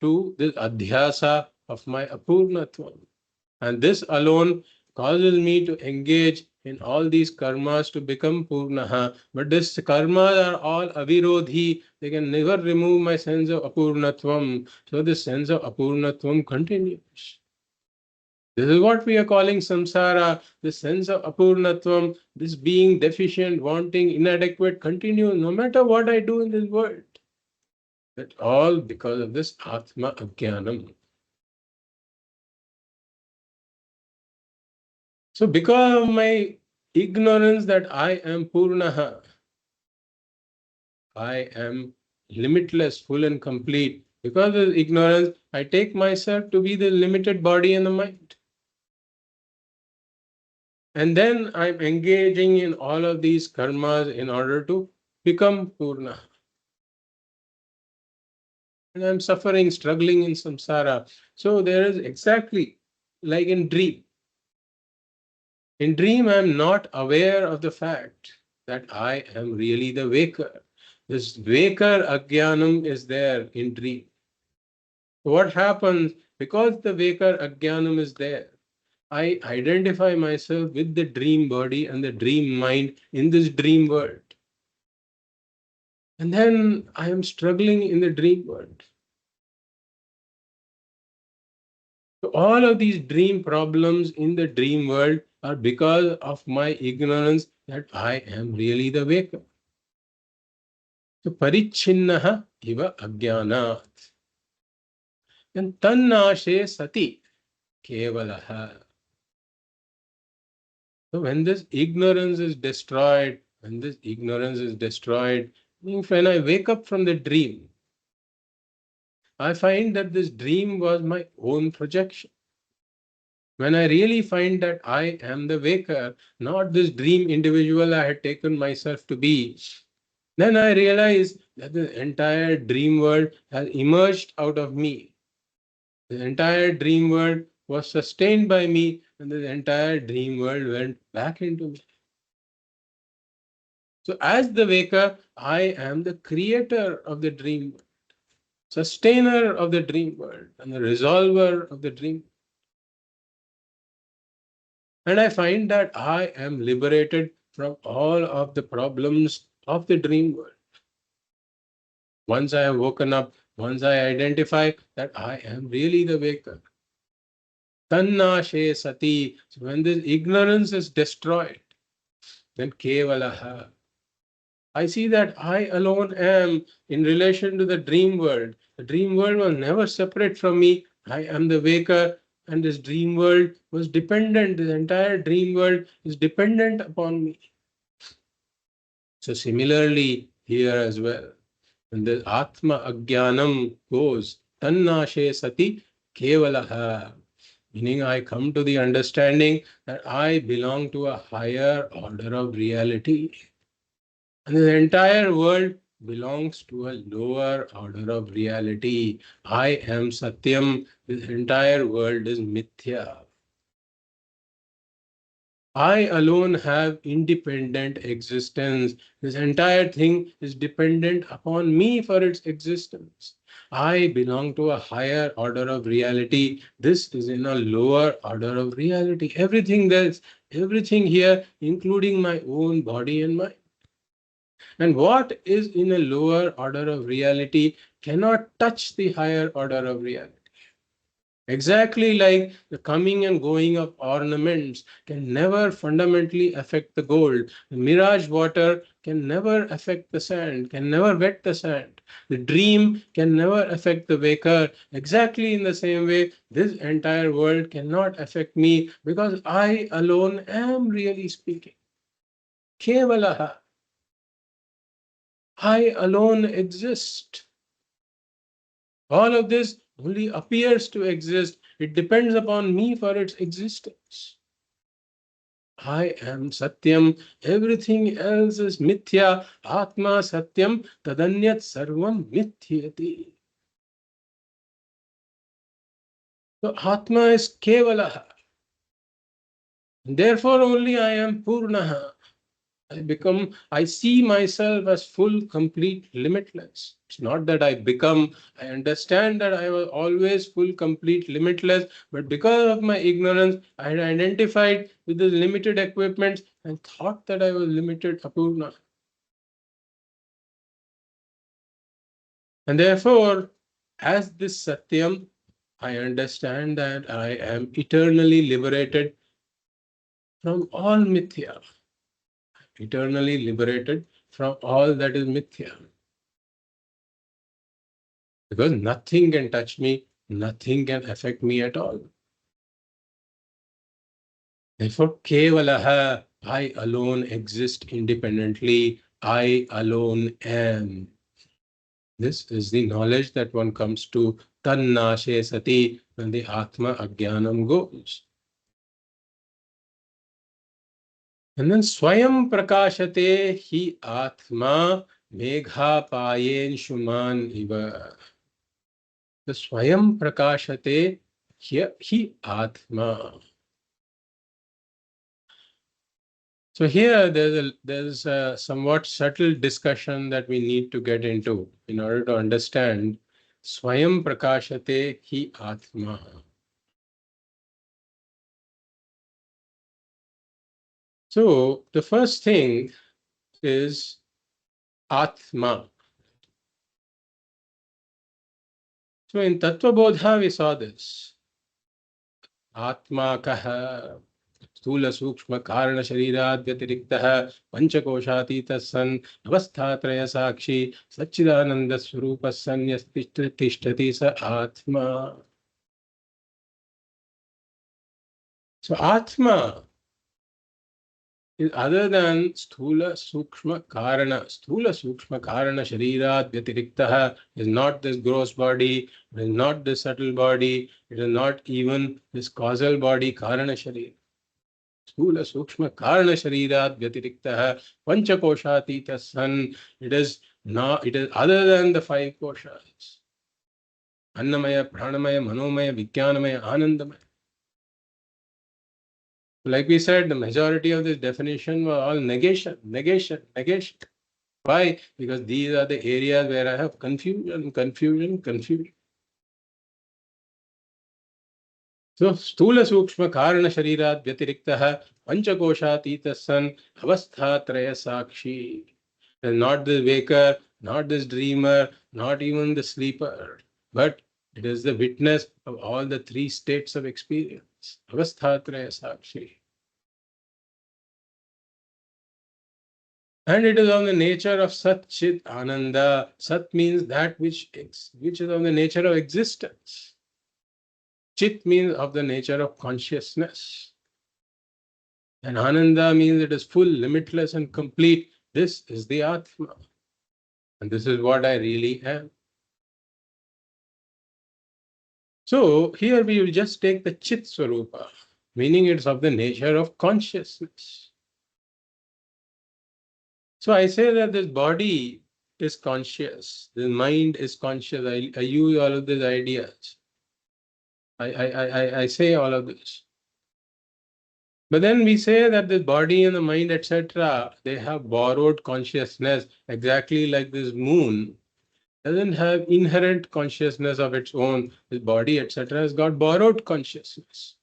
to this adhyasa of my apurnatvam. And this alone causes me to engage in all these karmas to become purnaha. But these karmas are all avirodhi. They can never remove my sense of apurnatvam. So this sense of apurnatvam continues. This is what we are calling samsara, the sense of apurṇatvam, this being deficient, wanting, inadequate, continuous, no matter what I do in this world. That all because of this Atma Ajnanam. So because of my ignorance that I am Purnaha, I am limitless, full and complete. Because of ignorance, I take myself to be the limited body and the mind. And then I'm engaging in all of these karmas in order to become Purna. And I'm suffering, struggling in samsara. So there is exactly like in dream. In dream, I'm not aware of the fact that I am really the waker. This waker ajnanam is there in dream. What happens because the waker ajnanam is there? I identify myself with the dream body and the dream mind in this dream world. And then I am struggling in the dream world. So all of these dream problems in the dream world are because of my ignorance that I am really the waker. So parichinnaha iva ajnanat. And tannashe sati kevalaha. So when this ignorance is destroyed, means when I wake up from the dream, I find that this dream was my own projection. When I really find that I am the waker, not this dream individual I had taken myself to be, then I realize that the entire dream world has emerged out of me. The entire dream world was sustained by me, and the entire dream world went back into me. So, as the waker, I am the creator of the dream world, sustainer of the dream world, and the resolver of the dream. And I find that I am liberated from all of the problems of the dream world. Once I have woken up, once I identify that I am really the waker. Tannashe sati. So when this ignorance is destroyed, then kevalaha. I see that I alone am in relation to the dream world. The dream world was never separate from me. I am the waker, and this dream world was dependent. The entire dream world is dependent upon me. So similarly, here as well, when the Atma Ajnanam goes, Tannashe Sati Kevalaha, meaning I come to the understanding that I belong to a higher order of reality. And the entire world belongs to a lower order of reality. I am Satyam, this entire world is Mithya. I alone have independent existence. This entire thing is dependent upon me for its existence. I belong to a higher order of reality. This is in a lower order of reality. Everything here, including my own body and mind. And what is in a lower order of reality cannot touch the higher order of reality. Exactly like the coming and going of ornaments can never fundamentally affect the gold. The mirage water can never affect the sand, can never wet the sand. The dream can never affect the waker. Exactly in the same way, this entire world cannot affect me because I alone am really speaking. Kevalaha. I alone exist. All of this only appears to exist. It depends upon me for its existence. I am Satyam. Everything else is Mithya. Atma Satyam Tadanyat Sarvam Mithyati. So Atma is Kevalaha. Therefore only I am Purnaha. I see myself as full, complete, limitless. It's not that I become, I understand that I was always full, complete, limitless, but because of my ignorance, I had identified with the limited equipments and thought that I was limited, Apurna. And therefore, as this Satyam, I understand that I am eternally liberated from all mithya. Eternally liberated from all that is mithya. Because nothing can touch me, nothing can affect me at all. Therefore, Kevalaha, I alone exist independently, I alone am. This is the knowledge that one comes to Tannashe Sati when the Atma Ajnanam goes. And then Swayam Prakashate Hi Atma Megha Payen Shuman Iva. The Swayam Prakashate Hi Atma. So here there's a somewhat subtle discussion that we need to get into in order to understand Swayam Prakashate Hi Atma. So the first thing is Atma. So in Tattva Bodha we saw this. Atma kaha स्थूल सूक्ष्म कारण शरीराद् व्यतिरिक्तः पंचकोशातीतः सन् अवस्थात्रय साक्षी सच्चिदानंद स्वरूपः सन् यस्तिष्ठति स आत्मा. So Atma is other than Sthula Sukshma Karana. Sthula Sukshma Karana Sharirad Vyatiriktah is not this gross body, it is not this subtle body, it is not even this causal body, Karana Sharir. Sthula Sukshma Karana Sharirad Vyatiriktah Panchakoshatita San. It is other than the five koshas. Annamaya, Pranamaya, Manomaya, Vijnanamaya, Anandamaya. Like we said, the majority of this definition were all negation, negation, negation. Why? Because these are the areas where I have confusion. So, Stula Sukshma Karana Sharirat Vyatiriktah Panchakoshatita San Avastha Traya Sakshi. Not the waker, not this dreamer, not even the sleeper, but it is the witness of all the three states of experience. Avastha Traya Sakshi. And it is of the nature of Sat Chit Ananda. Sat means that which is of the nature of existence. Chit means of the nature of consciousness. And Ananda means it is full, limitless, and complete. This is the Atma. And this is what I really am. So here we will just take the Chit Swarupa, meaning it's of the nature of consciousness. So I say that this body is conscious, the mind is conscious. I use all of these ideas. I say all of this. But then we say that the body and the mind, etc., they have borrowed consciousness, exactly like this moon doesn't have inherent consciousness of its own. The body, etc., has got borrowed consciousness.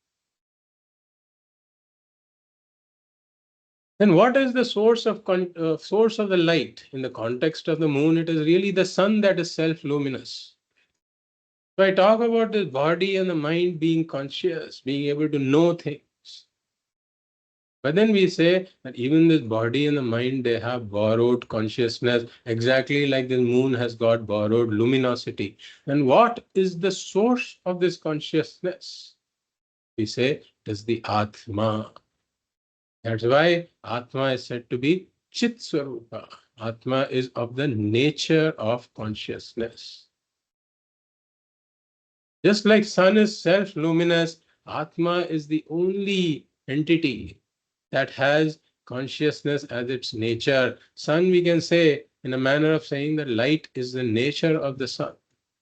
Then what is the source of the light? In the context of the moon, it is really the sun that is self-luminous. So I talk about this body and the mind being conscious, being able to know things. But then we say that even this body and the mind, they have borrowed consciousness, exactly like the moon has got borrowed luminosity. And what is the source of this consciousness? We say it is the Atma. That's why Atma is said to be Chit Swarupa. Atma is of the nature of consciousness. Just like sun is self-luminous, Atma is the only entity that has consciousness as its nature. Sun, we can say, in a manner of saying that light is the nature of the sun.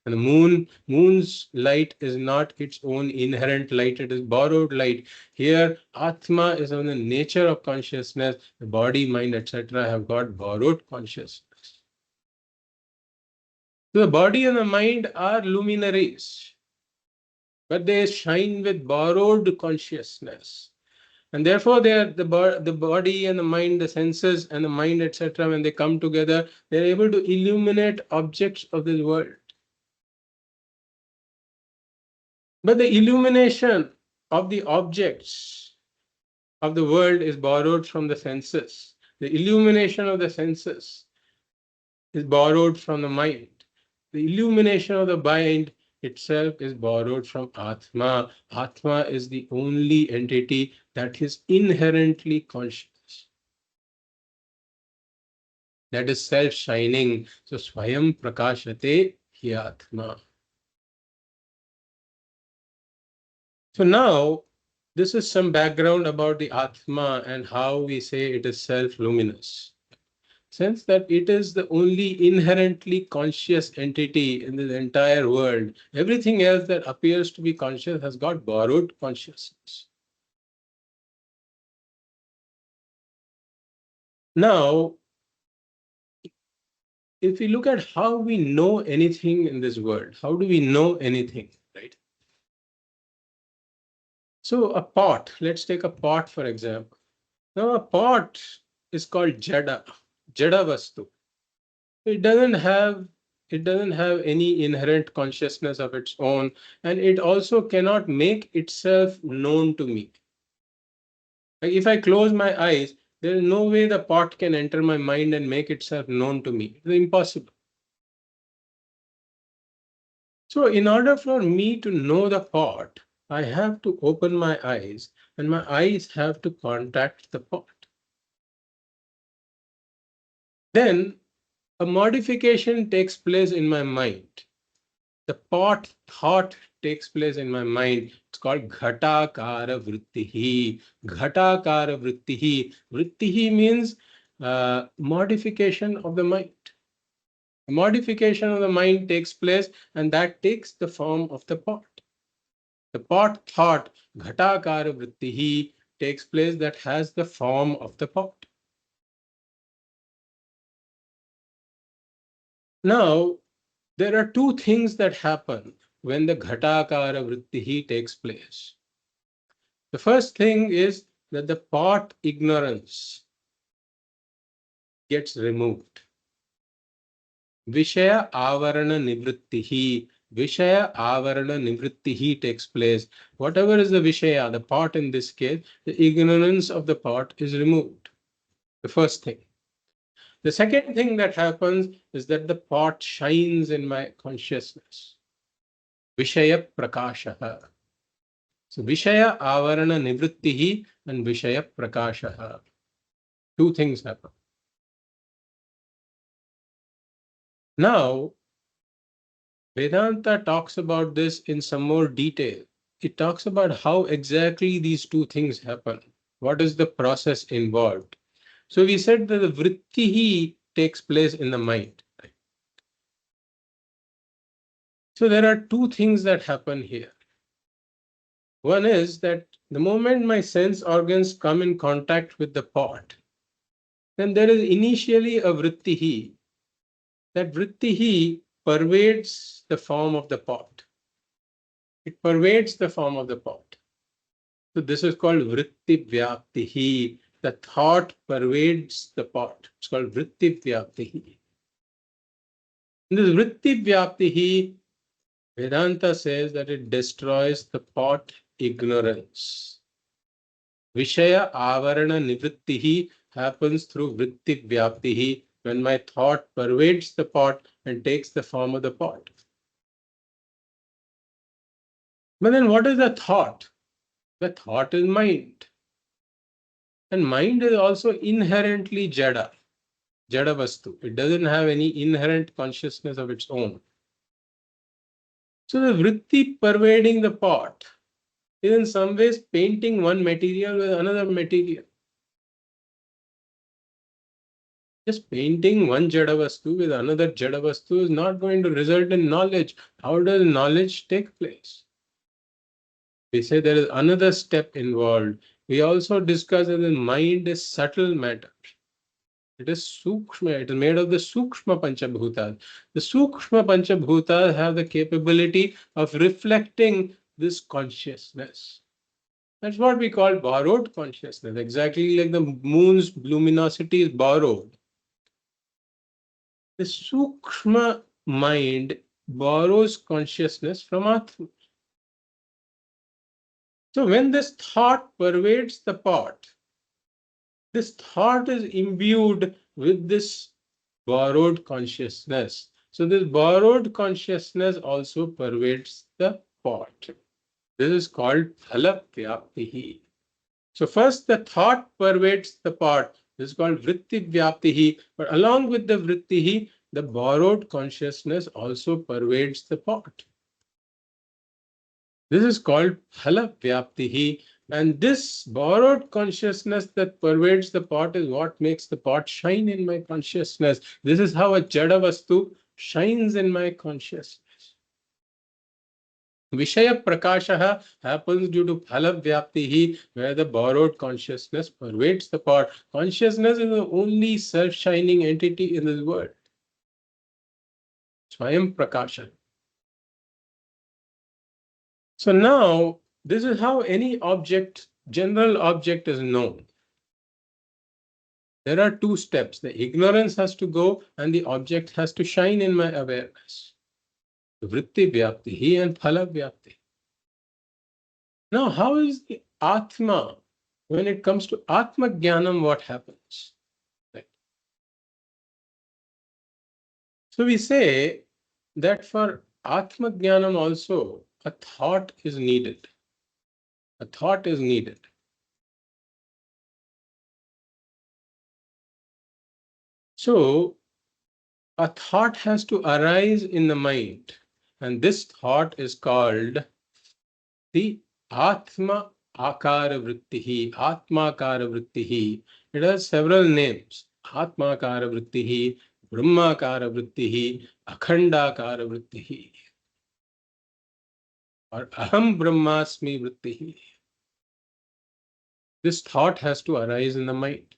And the moon's light is not its own inherent light, it is borrowed light. Here, Atma is on the nature of consciousness. The body, mind, etc. have got borrowed consciousness. So the body and the mind are luminaries, but they shine with borrowed consciousness. And therefore, they are the body and the mind, the senses and the mind, etc., when they come together, they are able to illuminate objects of this world. But the illumination of the objects of the world is borrowed from the senses. The illumination of the senses is borrowed from the mind. The illumination of the mind itself is borrowed from Atma. Atma is the only entity that is inherently conscious, that is self-shining. So, Swayam Prakashate Hi Atma. So, now this is some background about the Atma and how we say it is self-luminous. Sense that it is the only inherently conscious entity in the entire world. Everything else that appears to be conscious has got borrowed consciousness. Now, if we look at how we know anything in this world, how do we know anything, right? So a pot, let's take a pot for example. Now a pot is called jada vastu. It doesn't have any inherent consciousness of its own, and it also cannot make itself known to me. Like if I close my eyes, there is no way the pot can enter my mind and make itself known to me. It's impossible. So in order for me to know the pot, I have to open my eyes and my eyes have to contact the pot. Then a modification takes place in my mind. The pot thought takes place in my mind. It's called ghatakara vṛttihi. Ghatakara vṛttihi. Vṛttihi means modification of the mind. A modification of the mind takes place, and that takes the form of the pot. The pot thought, ghatakara vṛttihi, takes place that has the form of the pot. Now, there are two things that happen when the ghatakara vṛttihi takes place. The first thing is that the pot ignorance gets removed. Vishaya avarana nivrittihi. Vishaya avarana nivrittihi takes place. Whatever is the Vishaya, the pot in this case, the ignorance of the pot is removed. The first thing. The second thing that happens is that the pot shines in my consciousness. Vishaya prakashaha. So Vishaya avarana nivrittihi and Vishaya prakashaha. Two things happen. Now, Vedanta talks about this in some more detail. It talks about how exactly these two things happen. What is the process involved? So we said that the vṛttihi takes place in the mind. So there are two things that happen here. One is that the moment my sense organs come in contact with the pot, then there is initially a vṛttihi. That vṛttihi pervades the form of the pot. It pervades the form of the pot. So this is called vṛtti vyāpti. The thought pervades the pot. It's called vṛtti vyāpti. This vṛtti vyāpti, Vedanta says that it destroys the pot ignorance. Vishaya avarana nivrittihi happens through vṛtti vyāpti, when my thought pervades the pot and takes the form of the pot. But then what is the thought? The thought is mind. And mind is also inherently jada vastu. It doesn't have any inherent consciousness of its own. So the vṛtti pervading the pot is in some ways painting one material with another material. Just painting one jada vastu with another jada vastu is not going to result in knowledge. How does knowledge take place? We say there is another step involved. We also discuss that the mind is subtle matter. It is sukshma. It is made of the sukshma panchabhutas. The sukshma panchabhutas have the capability of reflecting this consciousness. That's what we call borrowed consciousness. Exactly like the moon's luminosity is borrowed. The sukshma mind borrows consciousness from Atma. So when this thought pervades the pot, this thought is imbued with this borrowed consciousness. So this borrowed consciousness also pervades the pot. This is called phala vyāpti. So first the thought pervades the pot. This is called vṛtti vyāpti. But along with the vṛtti, the borrowed consciousness also pervades the pot. This is called phala vyāpti. And this borrowed consciousness that pervades the pot is what makes the pot shine in my consciousness. This is how a jada vastu shines in my consciousness. Vishaya prakasha happens due to phala vyāpti, where the borrowed consciousness pervades the pot. Consciousness is the only self-shining entity in this world. Swayam prakasha. So now, this is how any object, general object, is known. There are two steps. The ignorance has to go and the object has to shine in my awareness. Vṛtti vyāpti and phala vyāpti. Now, how is the Atma, when it comes to Atma Jnanam, what happens? Right. So we say that for Atma Jnanam also, a thought is needed. A thought is needed. So a thought has to arise in the mind, and this thought is called the Atma Akara Vṛtti, Atma Akara Vṛtti. It has several names. Atma Akara Vṛtti, Brahma Akara Vṛtti, Akhanda Akara Vṛtti, or Aham Brahmasmi Vṛtti. This thought has to arise in the mind.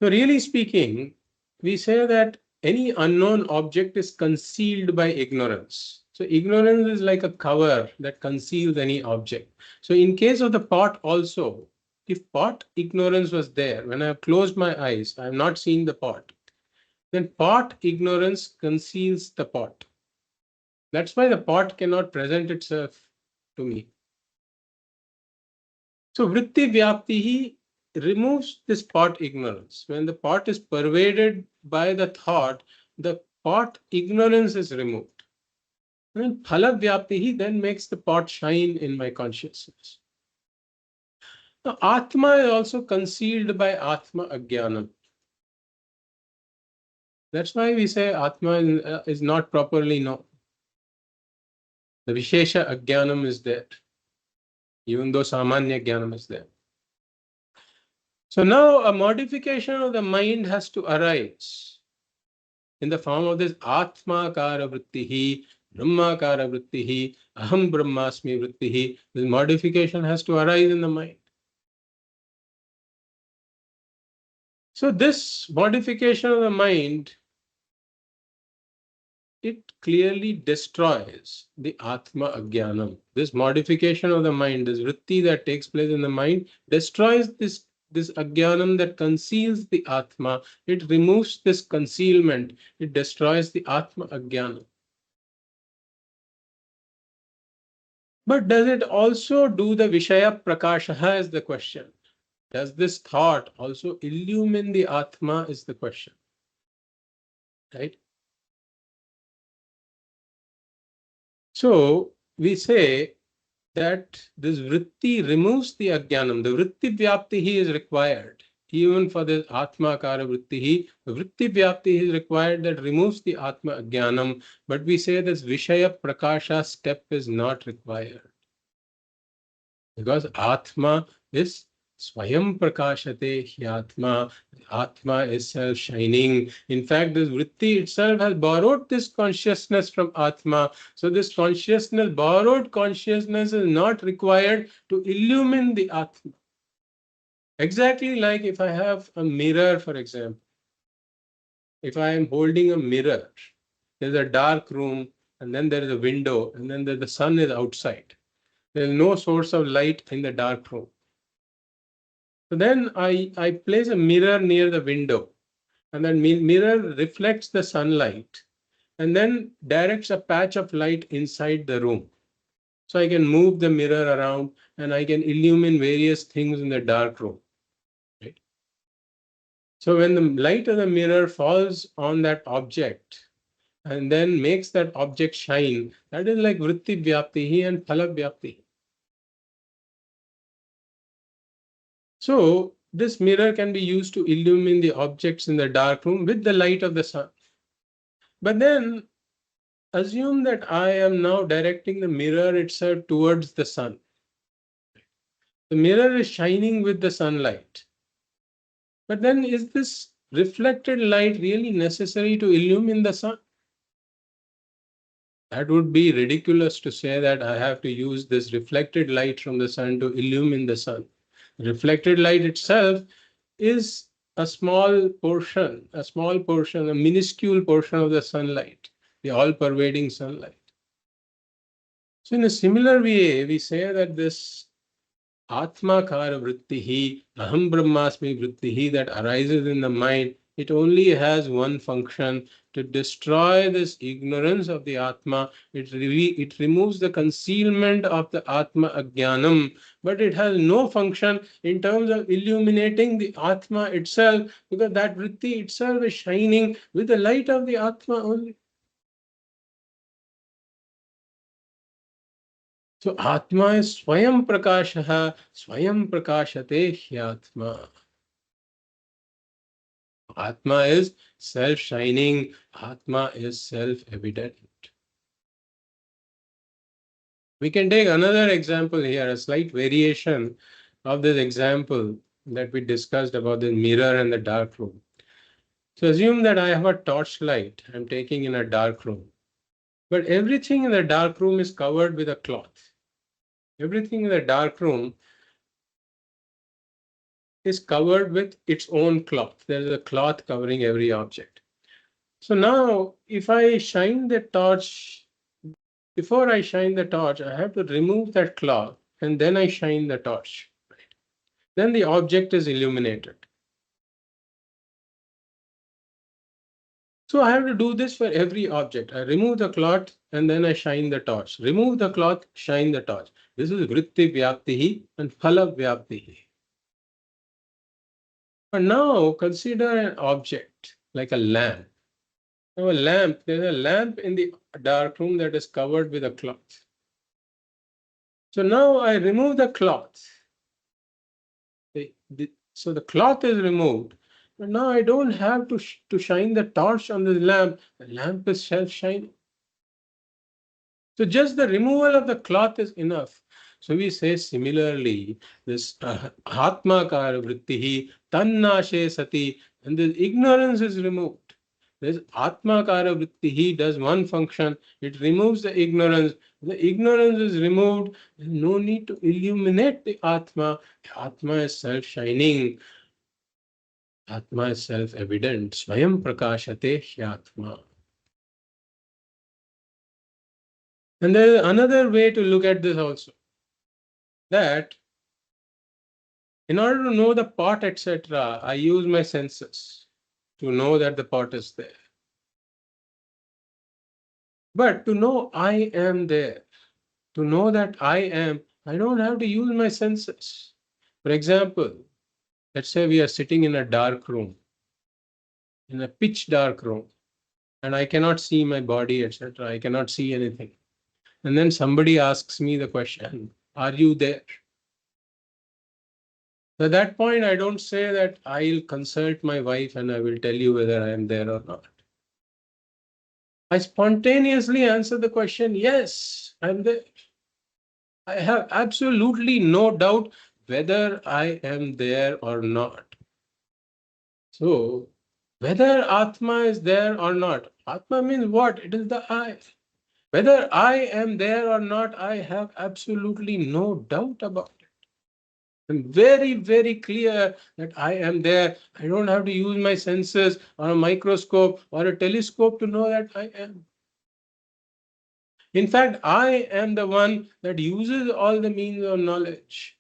So really speaking, we say that any unknown object is concealed by ignorance. So ignorance is like a cover that conceals any object. So in case of the pot also, if pot ignorance was there, when I have closed my eyes, I have not seen the pot, then pot ignorance conceals the pot. That's why the pot cannot present itself to me. So vṛtti vyāpti removes this pot ignorance. When the pot is pervaded by the thought, the pot ignorance is removed. And phala vyāpti then makes the pot shine in my consciousness. Now, Atma is also concealed by Atma Ajnanam. That's why we say Atma is not properly known. The Vishesha Ajnanam is there, even though Samanya Jnanam is there. So now a modification of the mind has to arise in the form of this Atma Akara Vṛtti, Brahma Akara Vṛtti, Aham Brahmasmi Vṛtti. This modification has to arise in the mind. So this modification of the mind, it clearly destroys the Atma Ajnanam. This modification of the mind, this vṛtti that takes place in the mind, destroys this Ajnanam that conceals the Atma. It removes this concealment. It destroys the Atma Ajnanam. But does it also do the Vishaya Prakasha is the question. Does this thought also illumine the Atma is the question. Right? So we say that this vṛtti removes the Ajnanam. The vṛtti vyāpti is required. Even for the Atma Akara Vṛtti, the vṛtti vyāpti is required that removes the Atma Ajnanam. But we say this Vishaya Prakasha step is not required. Because Atma is Swayam Prakashate Hyatma. Atma is self-shining. In fact, this vṛtti itself has borrowed this consciousness from Atma. So this consciousness, borrowed consciousness, is not required to illumine the Atma. Exactly like if I have a mirror, for example. If I am holding a mirror, there's a dark room, and then there is a window, and then the sun is outside. There is no source of light in the dark room. So then I place a mirror near the window, and that mirror reflects the sunlight and then directs a patch of light inside the room. So I can move the mirror around and I can illumine various things in the dark room. Right? So when the light of the mirror falls on that object and then makes that object shine, that is like vṛtti vyāpti and phala vyāpti. So this mirror can be used to illumine the objects in the dark room with the light of the sun. But then assume that I am now directing the mirror itself towards the sun. The mirror is shining with the sunlight. But then is this reflected light really necessary to illumine the sun? That would be ridiculous to say that I have to use this reflected light from the sun to illumine the sun. Reflected light itself is a small portion, a minuscule portion of the sunlight, the all-pervading sunlight. So in a similar way, we say that this Atmakara vṛttihi, Aham Brahmasmi vṛttihi that arises in the mind, it only has one function, to destroy this ignorance of the Atma. It removes the concealment of the Atma Ajnanam, but it has no function in terms of illuminating the Atma itself, because that vṛtti itself is shining with the light of the Atma only. So Atma is Swayam Prakashaha, Swayam Prakashate Hyatma. Atma is self-shining, Atma is self-evident. We can take another example here, a slight variation of this example that we discussed about the mirror and the dark room. So assume that I have a torchlight I'm taking in a dark room, but everything in the dark room is covered with a cloth. Everything in the dark room is covered with its own cloth. There is a cloth covering every object. So now, if I shine the torch, before I shine the torch, I have to remove that cloth and then I shine the torch. Then the object is illuminated. So I have to do this for every object. I remove the cloth and then I shine the torch. Remove the cloth, shine the torch. This is vṛtti vyāpti and phala vyāpti. But now consider an object like a lamp. Now there's a lamp in the dark room that is covered with a cloth. So now I remove the cloth. So the cloth is removed. But now I don't have to shine the torch on the lamp. The lamp is self-shining. So just the removal of the cloth is enough. So we say similarly, this Atmakara vṛttihi tannashe sati, and the ignorance is removed. This Atmakara vṛttihi does one function, it removes the ignorance. The ignorance is removed, there's no need to illuminate the Atma. The Atma is self-shining. Atma is self-evident. Swayam prakashate hyatma. And there is another way to look at this also, that in order to know the pot, etc., I use my senses to know that the pot is there. But to know I am there, to know that I am, I don't have to use my senses. For example, let's say we are sitting in a dark room, in a pitch dark room, and I cannot see my body, etc. I cannot see anything. And then somebody asks me the question, are you there? So at that point, I don't say that I'll consult my wife and I will tell you whether I am there or not. I spontaneously answer the question, yes, I'm there. I have absolutely no doubt whether I am there or not. So, whether Atma is there or not, Atma means what? It is the I. Whether I am there or not, I have absolutely no doubt about it. I'm very, very clear that I am there. I don't have to use my senses or a microscope or a telescope to know that I am. In fact, I am the one that uses all the means of knowledge.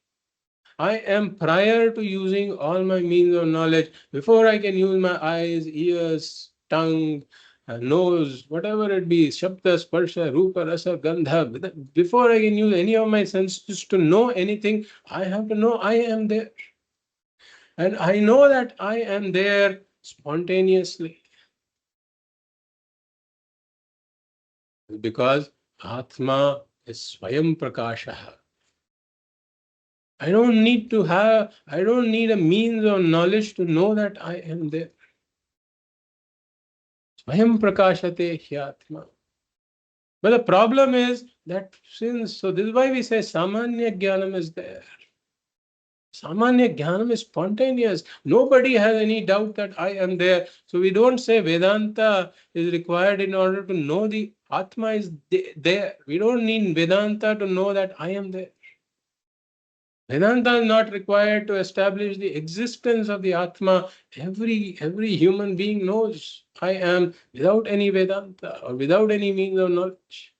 I am prior to using all my means of knowledge. Before I can use my eyes, ears, tongue, nose, whatever it be, shabda, sparsha, rupa, rasa, gandha. Before I can use any of my senses to know anything, I have to know I am there. And I know that I am there spontaneously. Because Atma is Swayam Prakasha. I don't need a means or knowledge to know that I am there. Swayam Prakashate Hyatma. But the problem is that so this is why we say Samanya Jnanam is there. Samanya Jnanam is spontaneous. Nobody has any doubt that I am there. So we don't say Vedanta is required in order to know the Atma is there. We don't need Vedanta to know that I am there. Vedanta is not required to establish the existence of the Atma. Every human being knows I am without any Vedanta or without any means of knowledge.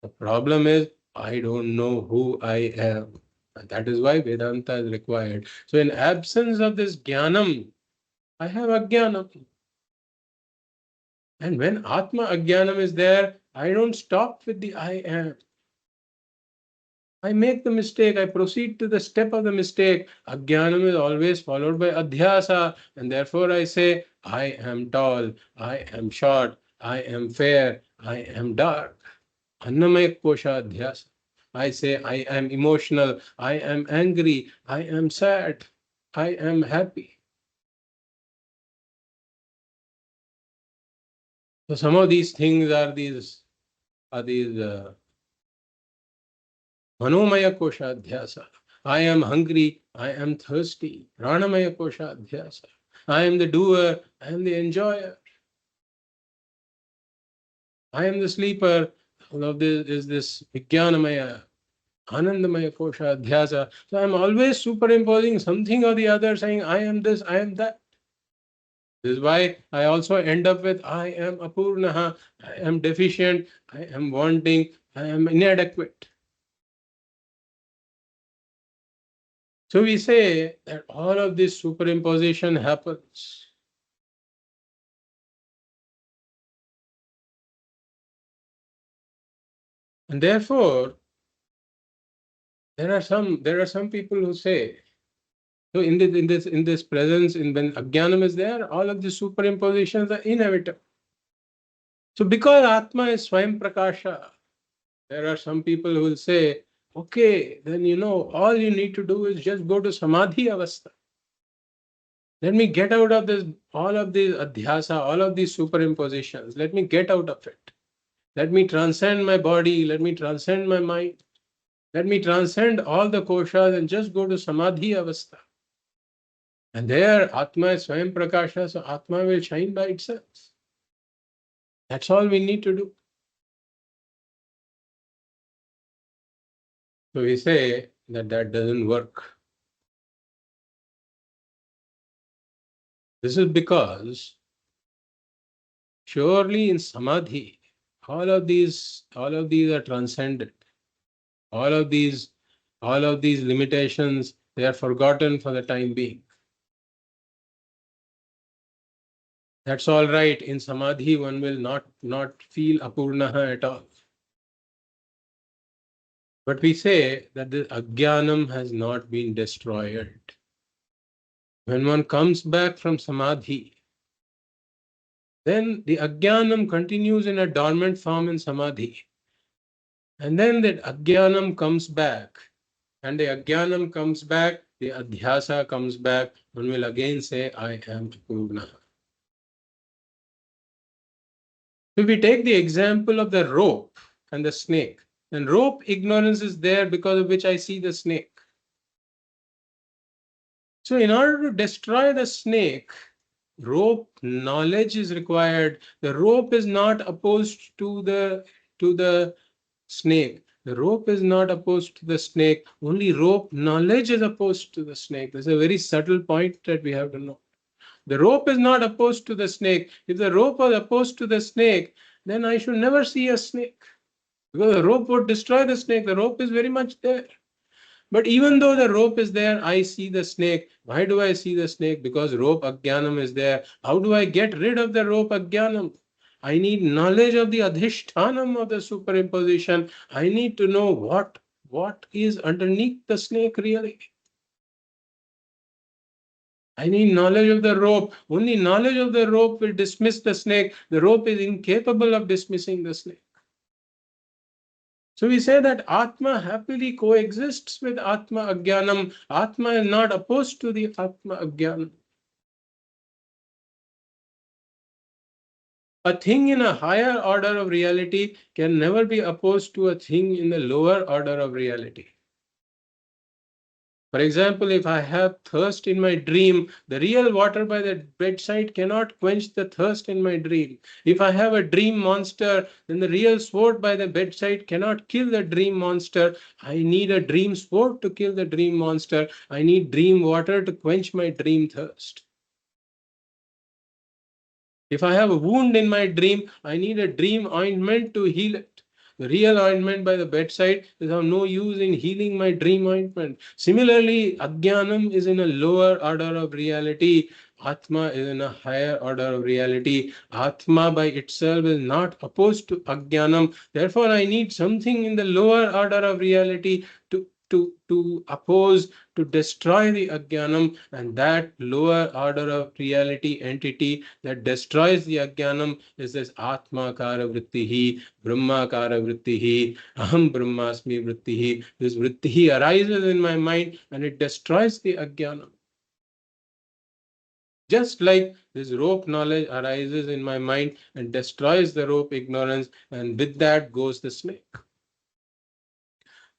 The problem is I don't know who I am. And that is why Vedanta is required. So in absence of this Jnanam, I have Ajnanam. And when Atma Ajnanam is there, I don't stop with the I am. I make the mistake, I proceed to the step of the mistake. Ajnanam is always followed by adhyasa, and therefore I say, I am tall, I am short, I am fair, I am dark. Annamaya kosha adhyasa. I say, I am emotional, I am angry, I am sad, I am happy. So some of these things are these Manomaya kosha adhyasa. I am hungry, I am thirsty. Pranamaya kosha adhyasa. I am the doer, I am the enjoyer. I am the sleeper. All of this is this Vijnanamaya, Anandamaya kosha adhyasa. So I am always superimposing something or the other, saying I am this, I am that. This is why I also end up with I am apurnaha, I am deficient, I am wanting, I am inadequate. So we say that all of this superimposition happens. And therefore, there are some people who say, so in this presence, when Ajnanam is there, all of the superimpositions are inevitable. So because Atma is Swayam Prakasha, there are some people who will say, okay, then all you need to do is just go to Samadhi Avastha. Let me get out of this, all of these adhyasa, all of these superimpositions. Let me get out of it. Let me transcend my body. Let me transcend my mind. Let me transcend all the koshas and just go to Samadhi Avastha. And there, Atma is Swayam Prakasha, so Atma will shine by itself. That's all we need to do. So we say that doesn't work. This is because surely in Samadhi, all of these are transcended. All of these limitations, they are forgotten for the time being. That's all right. In Samadhi, one will not feel apurnaha at all. But we say that the Ajnanam has not been destroyed. When one comes back from Samadhi, then the Ajnanam continues in a dormant form in Samadhi. And then that Ajnanam comes back. And the Ajnanam comes back, the Adhyasa comes back. One will again say, I am Purna. If we take the example of the rope and the snake, then rope ignorance is there because of which I see the snake. So in order to destroy the snake, rope knowledge is required. The rope is not opposed to the snake. The rope is not opposed to the snake. Only rope knowledge is opposed to the snake. This is a very subtle point that we have to know. The rope is not opposed to the snake. If the rope was opposed to the snake, then I should never see a snake. Because the rope would destroy the snake. The rope is very much there. But even though the rope is there, I see the snake. Why do I see the snake? Because rope ajnanam is there. How do I get rid of the rope ajnanam? I need knowledge of the adhishthanam of the superimposition. I need to know what is underneath the snake really. I need knowledge of the rope. Only knowledge of the rope will dismiss the snake. The rope is incapable of dismissing the snake. So we say that Atma happily coexists with Atma Ajnanam. Atma is not opposed to the Atma Ajnanam. A thing in a higher order of reality can never be opposed to a thing in the lower order of reality. For example, if I have thirst in my dream, the real water by the bedside cannot quench the thirst in my dream. If I have a dream monster, then the real sword by the bedside cannot kill the dream monster. I need a dream sword to kill the dream monster. I need dream water to quench my dream thirst. If I have a wound in my dream, I need a dream ointment to heal it. The real ointment by the bedside is of no use in healing my dream ointment. Similarly, Ajnanam is in a lower order of reality. Atma is in a higher order of reality. Atma by itself is not opposed to Ajnanam. Therefore, I need something in the lower order of reality to oppose, to destroy the Ajnanam, and that lower order of reality entity that destroys the Ajnanam is this Atmakara vṛttihi, Brahmakara vṛttihi, Aham Brahmasmi vṛttihi. This vṛttihi arises in my mind and it destroys the Ajnanam. Just like this rope knowledge arises in my mind and destroys the rope ignorance, and with that goes the snake.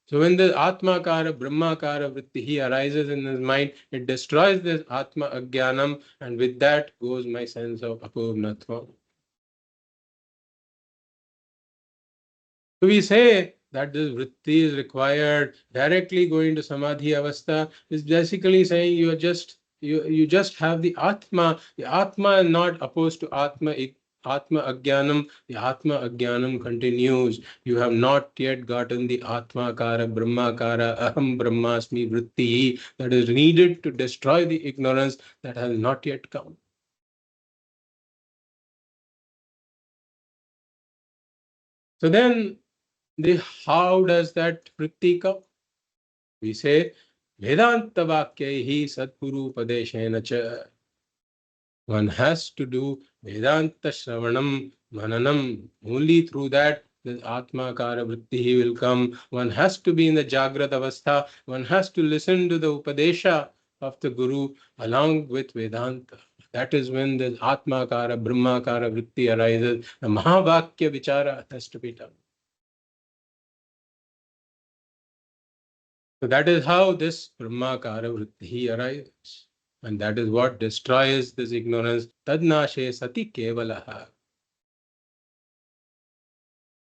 So when the Atmakara, Brahmakara vṛttihi arises in his mind, it destroys this Atma Ajnanam, and with that goes my sense of apurṇatvam. So we say that this vṛtti is required. Directly going to Samadhi Avastha is basically saying you just have the Atma. The Atma is not opposed to Atma Ajnanam. The Atma Ajnanam continues. You have not yet gotten the Atmakara, Brahmakara, Aham Brahmasmi vṛttihi that is needed to destroy the ignorance that has not yet come. So then, how does that vṛtti come? We say, Vedanta Vakyaihi Satguru Padeshena cha. One has to do Vedanta Shravanam Mananam. Only through that the Atmakara vṛttihi will come. One has to be in the Jagrata Avastha. One has to listen to the Upadesha of the Guru along with Vedanta. That is when the Atmakara, Brahmakara vṛtti arises. The Mahavakya Vichara has to be done. So that is how this Brahmakara vṛttihi arises. And that is what destroys this ignorance. Tadnashe sati kevalaha.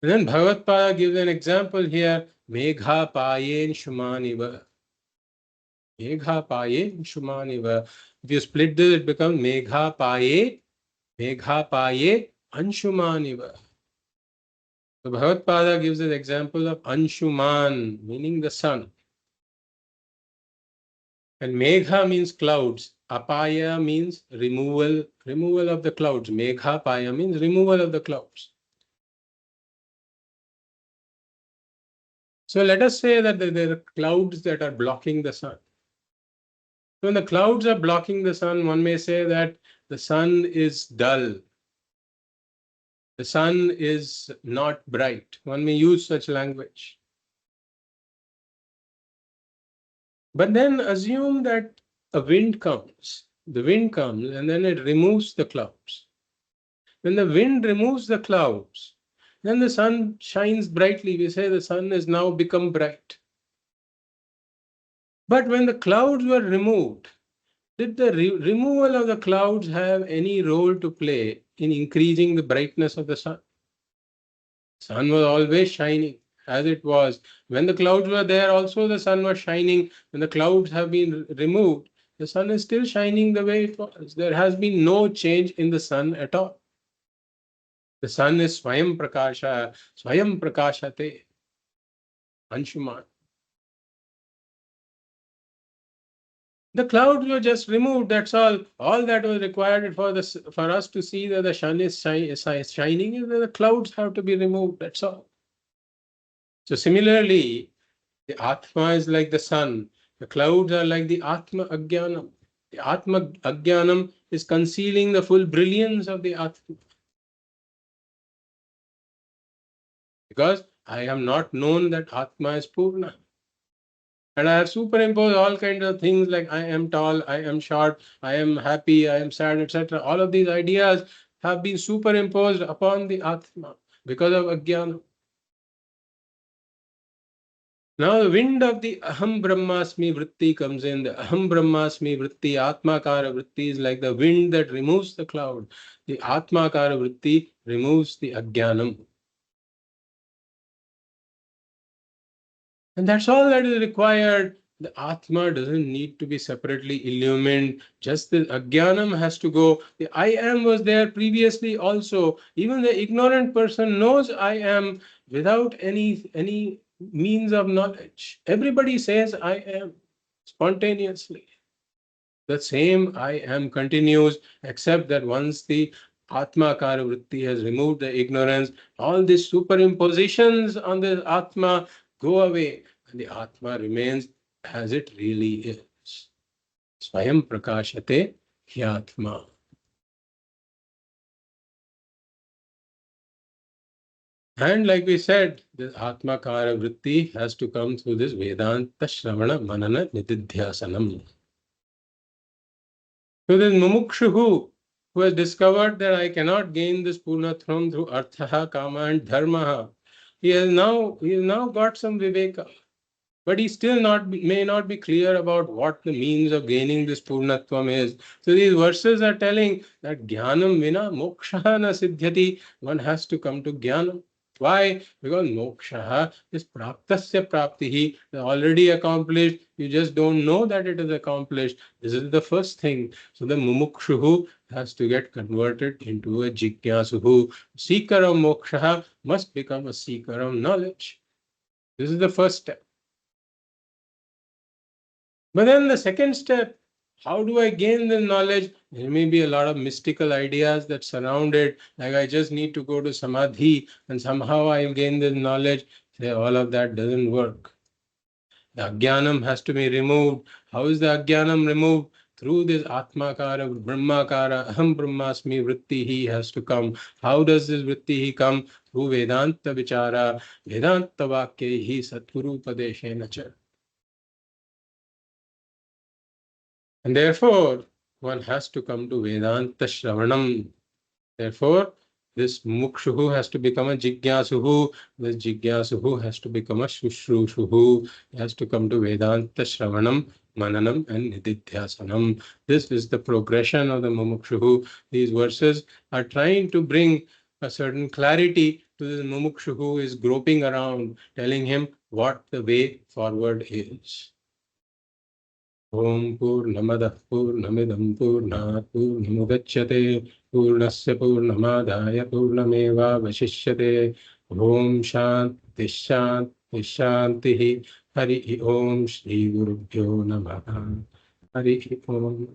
And then Bhagavad gives an example here. Megha payen shumaniva. Megha payen shumaniva. If you split this, it becomes Megha paye anshumaniva. So Bhagavad gives an example of Anshuman, meaning the sun. And Megha means clouds. Apaya means removal of the clouds. Megha paya means removal of the clouds. So let us say that there are clouds that are blocking the sun. So when the clouds are blocking the sun, one may say that the sun is dull. The sun is not bright. One may use such language. But then assume that a wind comes. The wind comes and then it removes the clouds. When the wind removes the clouds, then the sun shines brightly. We say the sun has now become bright. But when the clouds were removed, did the removal of the clouds have any role to play in increasing the brightness of the sun? Sun was always shining as it was. When the clouds were there, also the sun was shining. When the clouds have been removed, the sun is still shining the way it was. There has been no change in the sun at all. The sun is Swayam Prakashate, Anshuman. The clouds were just removed. That's all. All that was required for us to see that the sun is shining is that the clouds have to be removed. That's all. So similarly, the Atma is like the sun. The clouds are like the Atma Ajnanam. The Atma Ajnanam is concealing the full brilliance of the Atma. Because I have not known that Atma is Purna. And I have superimposed all kinds of things like I am tall, I am short, I am happy, I am sad, etc. All of these ideas have been superimposed upon the Atma because of Ajnana. Now the wind of the Aham Brahmasmi vṛtti comes in. The Aham Brahmasmi vṛtti, Atmakara vṛtti is like the wind that removes the cloud. The Atmakara vṛtti removes the Ajnanam. And that's all that is required. The Atma doesn't need to be separately illumined. Just the Ajnanam has to go. The I am was there previously also. Even the ignorant person knows I am without any means of knowledge. Everybody says I am spontaneously. The same I am continues, except that once the Atmakara vṛtti has removed the ignorance, all these superimpositions on the Atma go away, and the Atma remains as it really is. Swayam prakashate hyatma. And like we said, this Atmakara vṛtti has to come through this Vedanta Shravana Manana Nididhyasanam. So this Mumukshu who has discovered that I cannot gain this Purnatvam through Arthaha, Kama and Dharmaha, he has now got some Viveka. But he still may not be clear about what the means of gaining this Purnatvam is. So these verses are telling that Jnanam vina moksha na siddhyati. One has to come to Jnanam. Why? Because moksha is praptasya praptihi, already accomplished. You just don't know that it is accomplished. This is the first thing. So the mumukshu has to get converted into a jigyasuhu. Seeker of moksha must become a seeker of knowledge. This is the first step. But then the second step, how do I gain the knowledge? There may be a lot of mystical ideas that surround it, like I just need to go to Samadhi and somehow I'll gain the knowledge. Say all of that doesn't work. The Ajnanam has to be removed. How is the Ajnanam removed? Through this Atmakara, Brahmakara, Aham Brahmasmi vṛtti he has to come. How does this vṛtti he come? Through Vedanta Vichara, Vedanta Vakya hi Satguru Padeshena cha. And therefore, one has to come to Vedanta Shravanam. Therefore, this Mukshuhu has to become a Jigyasuhu. This Jigyasuhu has to become a Shushrushuhu. He has to come to Vedanta Shravanam, Mananam, and Nididhyasanam. This is the progression of the Mumukshuhu. These verses are trying to bring a certain clarity to the Mumukshuhu who is groping around, telling him what the way forward is. Om Purnamadah Purnamidam Purnat Purnamudachyate Purnasya Purnamadaya Purnameva Vashishyate. Om Shanti Shanti Shanti. Hari Om Shri Gurubhyo Namaha. Hari Om.